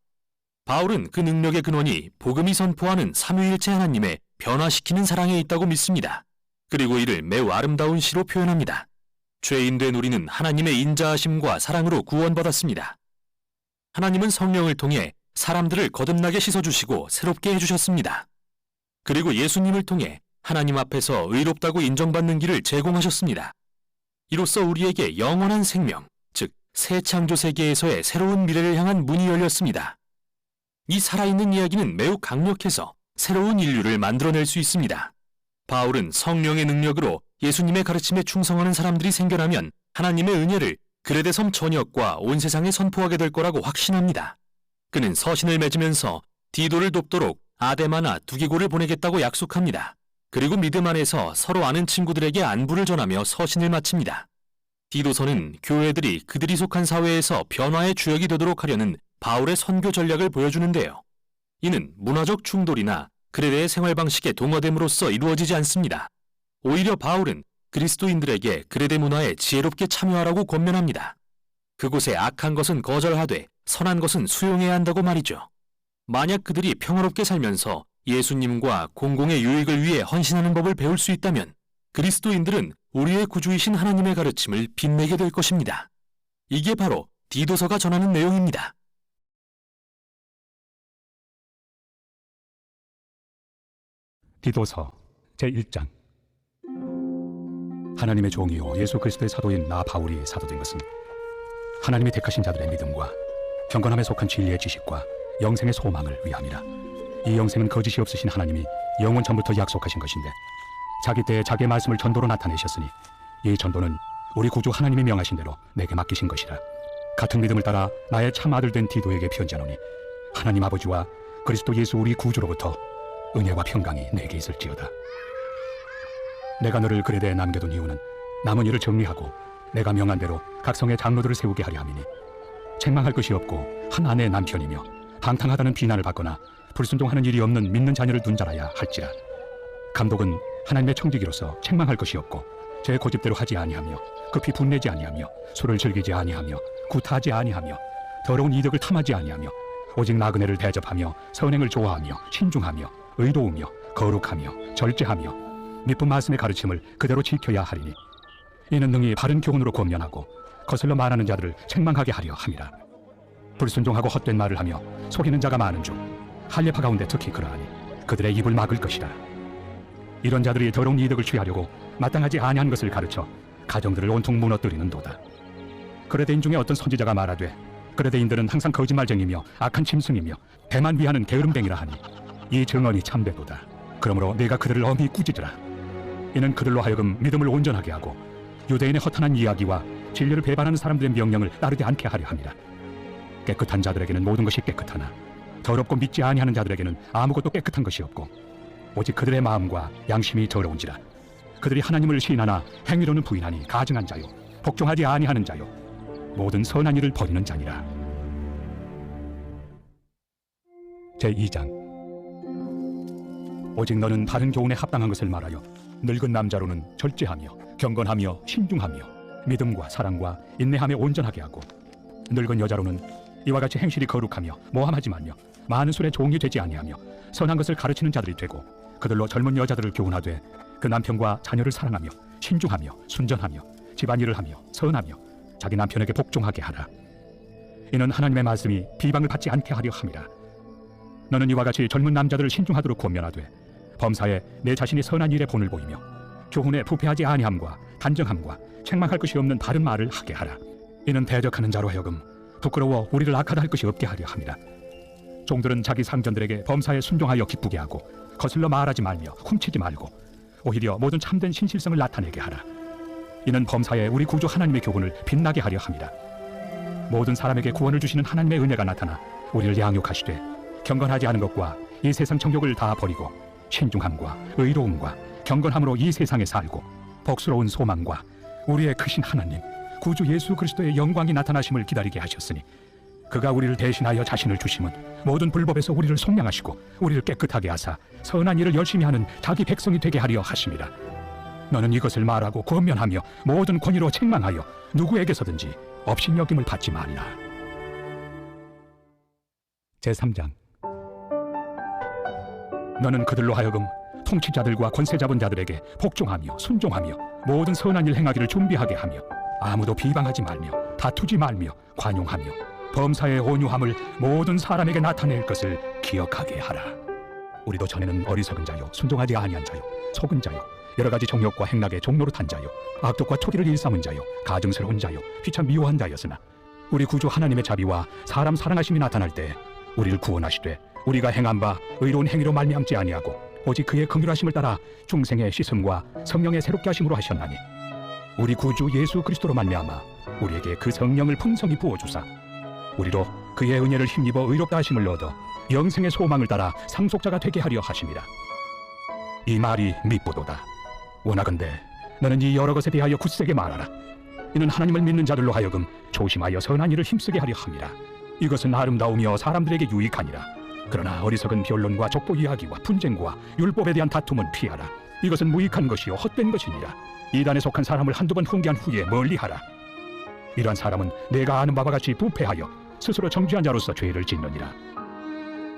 바울은 그 능력의 근원이 복음이 선포하는 삼위일체 하나님의 변화시키는 사랑에 있다고 믿습니다. 그리고 이를 매우 아름다운 시로 표현합니다. 죄인된 우리는 하나님의 인자하심과 사랑으로 구원받았습니다. 하나님은 성령을 통해 사람들을 거듭나게 씻어주시고 새롭게 해주셨습니다. 그리고 예수님을 통해 하나님 앞에서 의롭다고 인정받는 길을 제공하셨습니다. 이로써 우리에게 영원한 생명, 즉 새 창조 세계에서의 새로운 미래를 향한 문이 열렸습니다. 이 살아있는 이야기는 매우 강력해서 새로운 인류를 만들어낼 수 있습니다. 바울은 성령의 능력으로 예수님의 가르침에 충성하는 사람들이 생겨나면 하나님의 은혜를 그레데 섬 전역과 온 세상에 선포하게 될 거라고 확신합니다. 그는 서신을 맺으면서 디도를 돕도록 아데마나 두기고를 보내겠다고 약속합니다. 그리고 믿음 안에서 서로 아는 친구들에게 안부를 전하며 서신을 마칩니다. 디도서는 교회들이 그들이 속한 사회에서 변화의 주역이 되도록 하려는 바울의 선교 전략을 보여주는데요. 이는 문화적 충돌이나 그레데의 생활 방식에 동화됨으로써 이루어지지 않습니다. 오히려 바울은 그리스도인들에게 그레데 문화에 지혜롭게 참여하라고 권면합니다. 그곳에 악한 것은 거절하되 선한 것은 수용해야 한다고 말이죠. 만약 그들이 평화롭게 살면서 예수님과 공공의 유익을 위해 헌신하는 법을 배울 수 있다면 그리스도인들은 우리의 구주이신 하나님의 가르침을 빛내게 될 것입니다. 이게 바로 디도서가 전하는 내용입니다.
디도서 제1장. 하나님의 종이요 예수 그리스도의 사도인 나 바울이 사도된 것은 하나님이 택하신 자들의 믿음과 경건함에 속한 진리의 지식과 영생의 소망을 위함이라. 이 영생은 거짓이 없으신 하나님이 영원 전부터 약속하신 것인데 자기 때에 자기의 말씀을 전도로 나타내셨으니 이 전도는 우리 구주 하나님이 명하신 대로 내게 맡기신 것이라. 같은 믿음을 따라 나의 참 아들 된 디도에게 편지하노니 하나님 아버지와 그리스도 예수 우리 구주로부터 은혜와 평강이 내게 있을지어다. 내가 너를 그레데에 남겨둔 이유는 남은 일을 정리하고 내가 명한 대로 각 성의 장로들을 세우게 하려 함이니 책망할 것이 없고 한 아내의 남편이며 방탕하다는 비난을 받거나 불순종하는 일이 없는 믿는 자녀를 둔 자라야 할지라. 감독은 하나님의 청지기로서 책망할 것이 없고 제 고집대로 하지 아니하며 급히 분내지 아니하며 술을 즐기지 아니하며 구타하지 아니하며 더러운 이득을 탐하지 아니하며 오직 나그네를 대접하며 선행을 좋아하며 신중하며 의로우며 거룩하며 절제하며 미쁜 말씀의 가르침을 그대로 지켜야 하리니 이는 능히 바른 교훈으로 권면하고 거슬러 말하는 자들을 책망하게 하려 함이라. 불순종하고 헛된 말을 하며 속이는 자가 많은 중 할례파 가운데 특히 그러하니 그들의 입을 막을 것이라. 이런 자들이 더러운 이득을 취하려고 마땅하지 아니한 것을 가르쳐 가정들을 온통 무너뜨리는도다. 그레데인 중에 어떤 선지자가 말하되 그레데인들은 항상 거짓말쟁이며 악한 짐승이며 배만 위하는 게으름뱅이라 하니 이 증언이 참되도다. 그러므로 네가 그들을 엄히 꾸짖으라. 이는 그들로 하여금 믿음을 온전하게 하고 유대인의 허탄한 이야기와 진리를 배반하는 사람들의 명령을 따르지 않게 하려 함이라. 깨끗한 자들에게는 모든 것이 깨끗하나 더럽고 믿지 아니하는 자들에게는 아무것도 깨끗한 것이 없고 오직 그들의 마음과 양심이 더러운지라. 그들이 하나님을 시인하나 행위로는 부인하니 가증한 자요 복종하지 아니하는 자요 모든 선한 일을 버리는 자니라. 제2장. 오직 너는 바른 교훈에 합당한 것을 말하여 늙은 남자로는 절제하며 경건하며 신중하며 믿음과 사랑과 인내하며 온전하게 하고 늙은 여자로는 이와 같이 행실이 거룩하며 모함하지 말며 많은 술에 종이 되지 아니하며 선한 것을 가르치는 자들이 되고 그들로 젊은 여자들을 교훈하되 그 남편과 자녀를 사랑하며 신중하며 순전하며 집안일을 하며 선하며 자기 남편에게 복종하게 하라. 이는 하나님의 말씀이 비방을 받지 않게 하려 함이라. 너는 이와 같이 젊은 남자들을 신중하도록 권면하되 범사에 내 자신이 선한 일에 본을 보이며 교훈에 부패하지 아니함과 단정함과 책망할 것이 없는 바른 말을 하게 하라. 이는 대적하는 자로 하여금 부끄러워 우리를 악하다 할 것이 없게 하려 함이라. 종들은 자기 상전들에게 범사에 순종하여 기쁘게 하고 거슬러 말하지 말며 훔치지 말고 오히려 모든 참된 신실성을 나타내게 하라. 이는 범사에 우리 구주 하나님의 교훈을 빛나게 하려 함이라. 모든 사람에게 구원을 주시는 하나님의 은혜가 나타나 우리를 양육하시되 경건하지 않은 것과 이 세상 정욕을 다 버리고 신중함과 의로움과 경건함으로 이 세상에 살고 복스러운 소망과 우리의 크신 하나님 구주 예수 그리스도의 영광이 나타나심을 기다리게 하셨으니 그가 우리를 대신하여 자신을 주심은 모든 불법에서 우리를 속량하시고 우리를 깨끗하게 하사 선한 일을 열심히 하는 자기 백성이 되게 하려 하심이라. 너는 이것을 말하고 권면하며 모든 권위로 책망하여 누구에게서든지 업신여김을 받지 말라. 제3장. 너는 그들로 하여금 통치자들과 권세 잡은 자들에게 복종하며 순종하며 모든 선한 일 행하기를 준비하게 하며 아무도 비방하지 말며 다투지 말며 관용하며 범사의 온유함을 모든 사람에게 나타낼 것을 기억하게 하라. 우리도 전에는 어리석은 자요 순종하지 아니한 자요 속은 자요 여러 가지 정욕과 행락의 종로로 탄 자요 악독과 토기를 일삼은 자요 가증스러운 자요 피차 미워한 자였으나 우리 구주 하나님의 자비와 사람 사랑하심이 나타날 때 우리를 구원하시되 우리가 행한 바 의로운 행위로 말미암지 아니하고 오직 그의 긍휼하심을 따라 중생의 씻음과 성령의 새롭게 하심으로 하셨나니 우리 구주 예수 그리스도로 말미암아 우리에게 그 성령을 풍성히 부어주사 우리로 그의 은혜를 힘입어 의롭다 하심을 얻어 영생의 소망을 따라 상속자가 되게 하려 하심이라. 이 말이 미쁘도다. 원하건대 너는 이 여러 것에 대하여 굳세게 말하라. 이는 하나님을 믿는 자들로 하여금 조심하여 선한 일을 힘쓰게 하려 함이라. 이것은 아름다우며 사람들에게 유익하니라. 그러나 어리석은 변론과 족보 이야기와 분쟁과 율법에 대한 다툼은 피하라. 이것은 무익한 것이요 헛된 것이니라. 이단에 속한 사람을 한두 번 훈계한 후에 멀리하라. 이러한 사람은 내가 아는 바와 같이 부패하여 스스로 정죄한 자로서 죄를 짓느니라.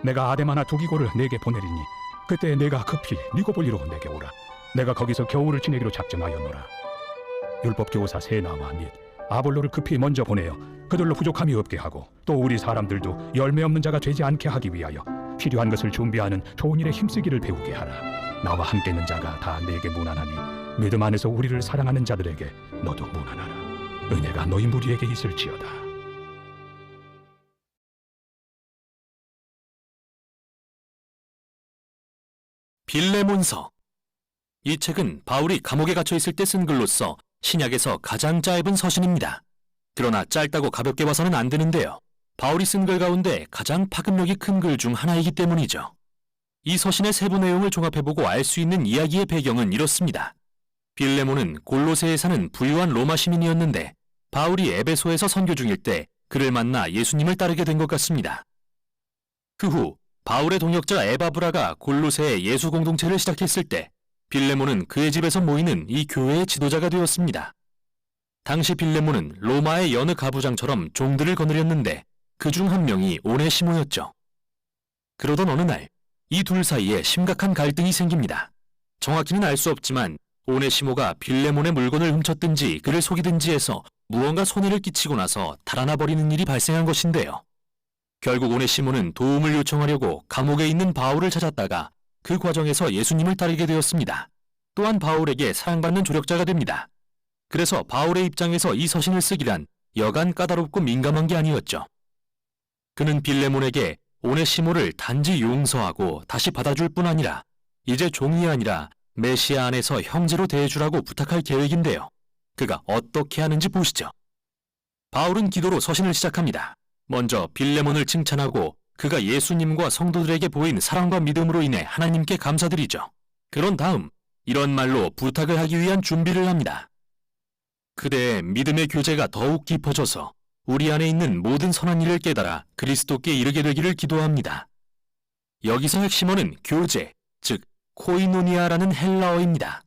내가 아데마나 두기고를 내게 보내리니 그때 내가 급히 니고볼리로 내게 오라. 내가 거기서 겨울을 지내기로 작정하였노라. 율법 교사 세나와 및 아볼로를 급히 먼저 보내어 그들로 부족함이 없게 하고 또 우리 사람들도 열매 없는 자가 되지 않게 하기 위하여 필요한 것을 준비하는 좋은 일에 힘쓰기를 배우게 하라. 나와 함께 있는 자가 다 내게 무난하니 믿음 안에서 우리를 사랑하는 자들에게 너도 무난하라. 은혜가 너희 무리에게 있을지어다.
빌레몬서. 이 책은 바울이 감옥에 갇혀 있을 때 쓴 글로서 신약에서 가장 짧은 서신입니다. 그러나 짧다고 가볍게 봐서는 안 되는데요. 바울이 쓴 글 가운데 가장 파급력이 큰 글 중 하나이기 때문이죠. 이 서신의 세부 내용을 종합해보고 알 수 있는 이야기의 배경은 이렇습니다. 빌레몬은 골로새에 사는 부유한 로마 시민이었는데 바울이 에베소에서 선교 중일 때 그를 만나 예수님을 따르게 된 것 같습니다. 그 후 바울의 동역자 에바브라가 골로새에 예수 공동체를 시작했을 때 빌레몬은 그의 집에서 모이는 이 교회의 지도자가 되었습니다. 당시 빌레몬은 로마의 여느 가부장처럼 종들을 거느렸는데 그중 한 명이 오네시모였죠. 그러던 어느 날 이 둘 사이에 심각한 갈등이 생깁니다. 정확히는 알 수 없지만 오네시모가 빌레몬의 물건을 훔쳤든지 그를 속이든지 해서 무언가 손해를 끼치고 나서 달아나 버리는 일이 발생한 것인데요. 결국 오네시모는 도움을 요청하려고 감옥에 있는 바울을 찾았다가 그 과정에서 예수님을 따르게 되었습니다. 또한 바울에게 사랑받는 조력자가 됩니다. 그래서 바울의 입장에서 이 서신을 쓰기란 여간 까다롭고 민감한 게 아니었죠. 그는 빌레몬에게 오네시모를 단지 용서하고 다시 받아줄 뿐 아니라 이제 종이 아니라 메시아 안에서 형제로 대해주라고 부탁할 계획인데요. 그가 어떻게 하는지 보시죠. 바울은 기도로 서신을 시작합니다. 먼저 빌레몬을 칭찬하고 그가 예수님과 성도들에게 보인 사랑과 믿음으로 인해 하나님께 감사드리죠. 그런 다음 이런 말로 부탁을 하기 위한 준비를 합니다. 그대의 믿음의 교제가 더욱 깊어져서 우리 안에 있는 모든 선한 일을 깨달아 그리스도께 이르게 되기를 기도합니다. 여기서 핵심어는 교제, 즉 코이노니아라는 헬라어입니다.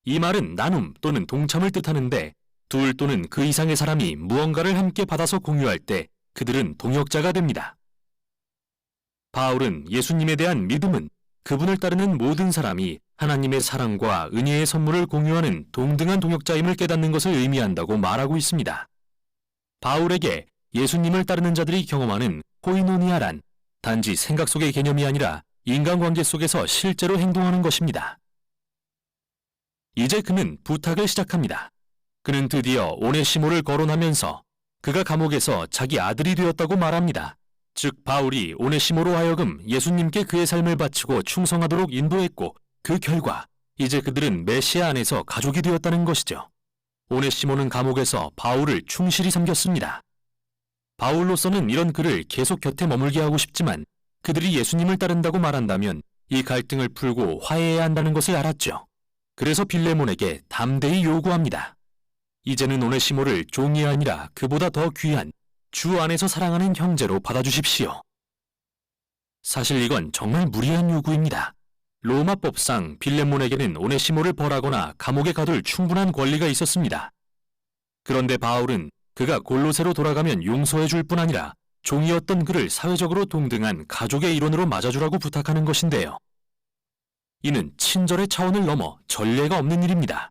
이 말은 나눔 또는 동참을 뜻하는데 둘 또는 그 이상의 사람이 무언가를 함께 받아서 공유할 때 그들은 동역자가 됩니다. 바울은 예수님에 대한 믿음은 그분을 따르는 모든 사람이 하나님의 사랑과 은혜의 선물을 공유하는 동등한 동역자임을 깨닫는 것을 의미한다고 말하고 있습니다. 바울에게 예수님을 따르는 자들이 경험하는 코이노니아란 단지 생각 속의 개념이 아니라 인간관계 속에서 실제로 행동하는 것입니다. 이제 그는 부탁을 시작합니다. 그는 드디어 오네시모를 거론하면서 그가 감옥에서 자기 아들이 되었다고 말합니다. 즉 바울이 오네시모로 하여금 예수님께 그의 삶을 바치고 충성하도록 인도했고 그 결과 이제 그들은 메시아 안에서 가족이 되었다는 것이죠. 오네시모는 감옥에서 바울을 충실히 섬겼습니다. 바울로서는 이런 그를 계속 곁에 머물게 하고 싶지만 그들이 예수님을 따른다고 말한다면 이 갈등을 풀고 화해해야 한다는 것을 알았죠. 그래서 빌레몬에게 담대히 요구합니다. 이제는 오네시모를 종이 아니라 그보다 더 귀한 주 안에서 사랑하는 형제로 받아주십시오. 사실 이건 정말 무리한 요구입니다. 로마법상 빌레몬에게는 오네시모를 벌하거나 감옥에 가둘 충분한 권리가 있었습니다. 그런데 바울은 그가 골로새로 돌아가면 용서해 줄 뿐 아니라 종이었던 그를 사회적으로 동등한 가족의 일원으로 맞아주라고 부탁하는 것인데요. 이는 친절의 차원을 넘어 전례가 없는 일입니다.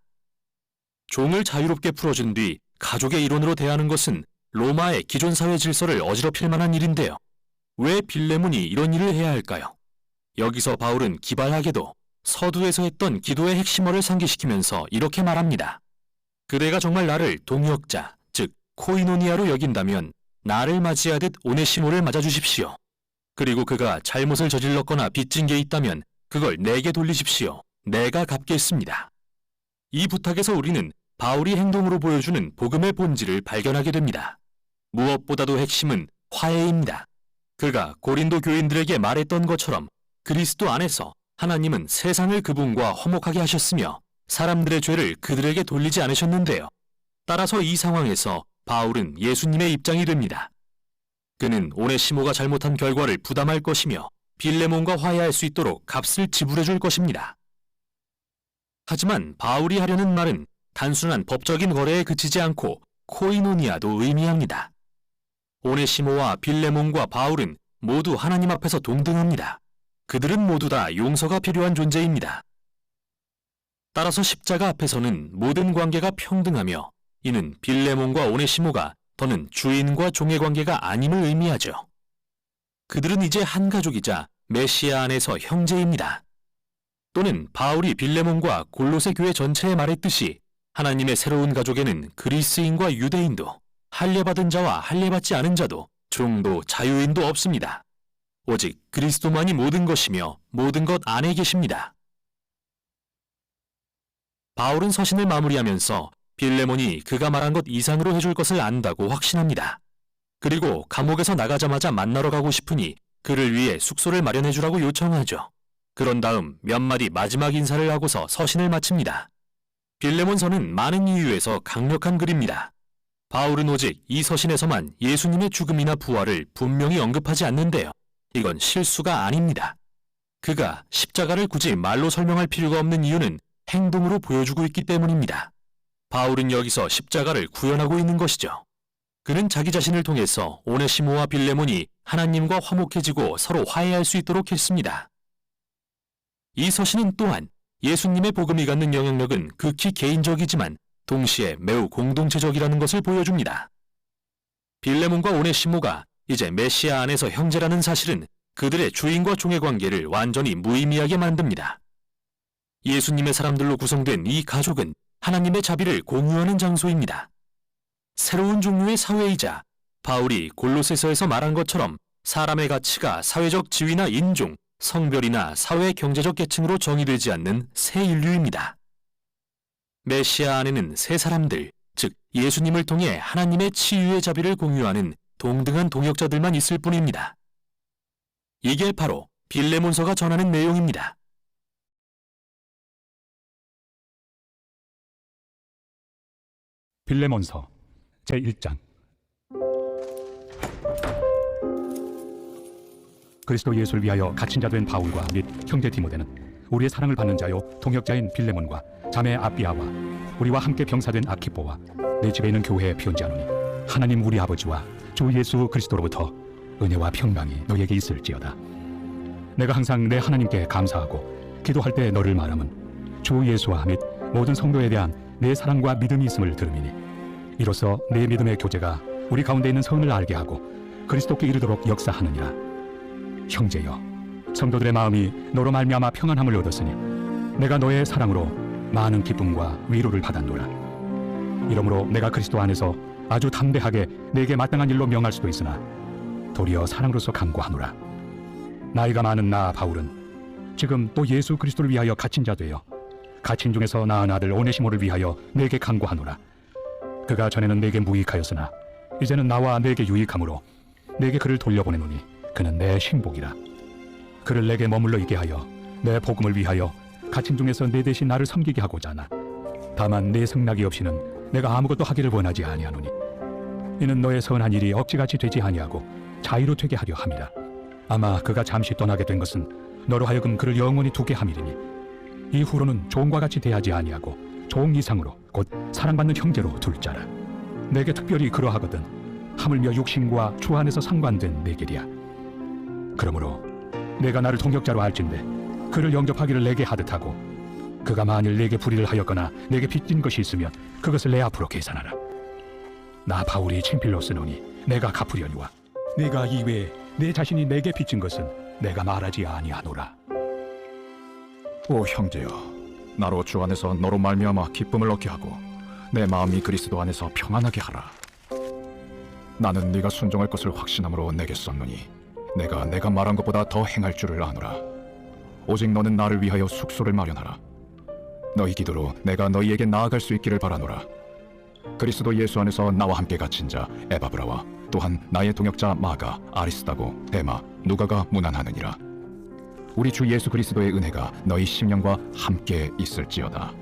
종을 자유롭게 풀어준 뒤 가족의 일원으로 대하는 것은 로마의 기존 사회 질서를 어지럽힐 만한 일인데요. 왜 빌레몬이 이런 일을 해야 할까요? 여기서 바울은 기발하게도 서두에서 했던 기도의 핵심어를 상기시키면서 이렇게 말합니다. 그대가 정말 나를 동역자, 즉 코이노니아로 여긴다면 나를 맞이하듯 오네시모를 맞아주십시오. 그리고 그가 잘못을 저질렀거나 빚진 게 있다면 그걸 내게 돌리십시오. 내가 갚겠습니다. 이 부탁에서 우리는 바울이 행동으로 보여주는 복음의 본질을 발견하게 됩니다. 무엇보다도 핵심은 화해입니다. 그가 고린도 교인들에게 말했던 것처럼 그리스도 안에서 하나님은 세상을 그분과 화목하게 하셨으며 사람들의 죄를 그들에게 돌리지 않으셨는데요. 따라서 이 상황에서 바울은 예수님의 입장이 됩니다. 그는 오네시모가 잘못한 결과를 부담할 것이며 빌레몬과 화해할 수 있도록 값을 지불해 줄 것입니다. 하지만 바울이 하려는 말은 단순한 법적인 거래에 그치지 않고 코이노니아도 의미합니다. 오네시모와 빌레몬과 바울은 모두 하나님 앞에서 동등합니다. 그들은 모두 다 용서가 필요한 존재입니다. 따라서 십자가 앞에서는 모든 관계가 평등하며 이는 빌레몬과 오네시모가 더는 주인과 종의 관계가 아님을 의미하죠. 그들은 이제 한 가족이자 메시아 안에서 형제입니다. 또는 바울이 빌레몬과 골로새 교회 전체에 말했듯이 하나님의 새로운 가족에는 그리스인과 유대인도 할례받은 자와 할례받지 않은 자도 종도 자유인도 없습니다. 오직 그리스도만이 모든 것이며 모든 것 안에 계십니다. 바울은 서신을 마무리하면서 빌레몬이 그가 말한 것 이상으로 해줄 것을 안다고 확신합니다. 그리고 감옥에서 나가자마자 만나러 가고 싶으니 그를 위해 숙소를 마련해 주라고 요청하죠. 그런 다음 몇 마디 마지막 인사를 하고서 서신을 마칩니다. 빌레몬서는 많은 이유에서 강력한 글입니다. 바울은 오직 이 서신에서만 예수님의 죽음이나 부활을 분명히 언급하지 않는데요. 이건 실수가 아닙니다. 그가 십자가를 굳이 말로 설명할 필요가 없는 이유는 행동으로 보여주고 있기 때문입니다. 바울은 여기서 십자가를 구현하고 있는 것이죠. 그는 자기 자신을 통해서 오네시모와 빌레몬이 하나님과 화목해지고 서로 화해할 수 있도록 했습니다. 이 서신은 또한 예수님의 복음이 갖는 영향력은 극히 개인적이지만 동시에 매우 공동체적이라는 것을 보여줍니다. 빌레몬과 오네시모가 이제 메시아 안에서 형제라는 사실은 그들의 주인과 종의 관계를 완전히 무의미하게 만듭니다. 예수님의 사람들로 구성된 이 가족은 하나님의 자비를 공유하는 장소입니다. 새로운 종류의 사회이자 바울이 골로새서에서 말한 것처럼 사람의 가치가 사회적 지위나 인종, 성별이나 사회 경제적 계층으로 정의되지 않는 새 인류입니다. 메시아 안에는 새 사람들, 즉 예수님을 통해 하나님의 치유의 자비를 공유하는 동등한 동역자들만 있을 뿐입니다. 이게 바로 빌레몬서가 전하는 내용입니다.
빌레몬서 제1장. 그리스도 예수를 위하여 갇힌 자 된 바울과 및 형제 디모데는 우리의 사랑을 받는 자요 동역자인 빌레몬과 자매 아비아와 우리와 함께 병사된 아키포와 내 집에 있는 교회에 편지하노니 하나님 우리 아버지와 주 예수 그리스도로부터 은혜와 평강이 너에게 있을지어다. 내가 항상 내 하나님께 감사하고 기도할 때 너를 말함은 주 예수와 및 모든 성도에 대한 내 사랑과 믿음이 있음을 들음이니 이로써 내 믿음의 교제가 우리 가운데 있는 선을 알게 하고 그리스도께 이르도록 역사하느니라. 형제여, 성도들의 마음이 너로 말미암아 평안함을 얻었으니 내가 너의 사랑으로 많은 기쁨과 위로를 받았노라. 이러므로 내가 그리스도 안에서 아주 담대하게 내게 마땅한 일로 명할 수도 있으나 도리어 사랑으로서 간구하노라. 나이가 많은 나 바울은 지금 또 예수 그리스도를 위하여 갇힌 자 되어 갇힌 중에서 낳은 아들 오네시모를 위하여 내게 간구하노라. 그가 전에는 내게 무익하였으나 이제는 나와 내게 유익함으로 내게 그를 돌려보내노니 그는 내 신복이라. 그를 내게 머물러 있게 하여 내 복음을 위하여 갇힌 중에서 내 대신 나를 섬기게 하고자 하나 다만 내 승낙이 없이는 내가 아무것도 하기를 원하지 아니하노니 이는 너의 선한 일이 억지같이 되지 아니하고 자유로 되게 하려 함이라. 아마 그가 잠시 떠나게 된 것은 너로 하여금 그를 영원히 두게 함이리니 이후로는 종과 같이 대하지 아니하고 종 이상으로 곧 사랑받는 형제로 둘 자라. 내게 특별히 그러하거든 하물며 육신과 주 안에서 상관된 내 길이야. 그러므로 내가 나를 동역자로 알진대 그를 영접하기를 내게 하듯하고 그가 만일 내게 불의를 하였거나 내게 빚진 것이 있으면 그것을 내 앞으로 계산하라. 나 바울이 친필로 쓰노니 내가 갚으려니와 내가 이외에 내 자신이 내게 빚진 것은 내가 말하지 아니하노라.
오 형제여, 나로 주 안에서 너로 말미암아 기쁨을 얻게 하고 내 마음이 그리스도 안에서 평안하게 하라. 나는 네가 순종할 것을 확신함으로 내게 썼노니 내가 말한 것보다 더 행할 줄을 아노라. 오직 너는 나를 위하여 숙소를 마련하라. 너희 기도로 내가 너희에게 나아갈 수 있기를 바라노라. 그리스도 예수 안에서 나와 함께 갇힌 자 에바브라와 또한 나의 동역자 마가, 아리스다고, 데마, 누가가 문안하느니라. 우리 주 예수 그리스도의 은혜가 너희 심령과 함께 있을지어다.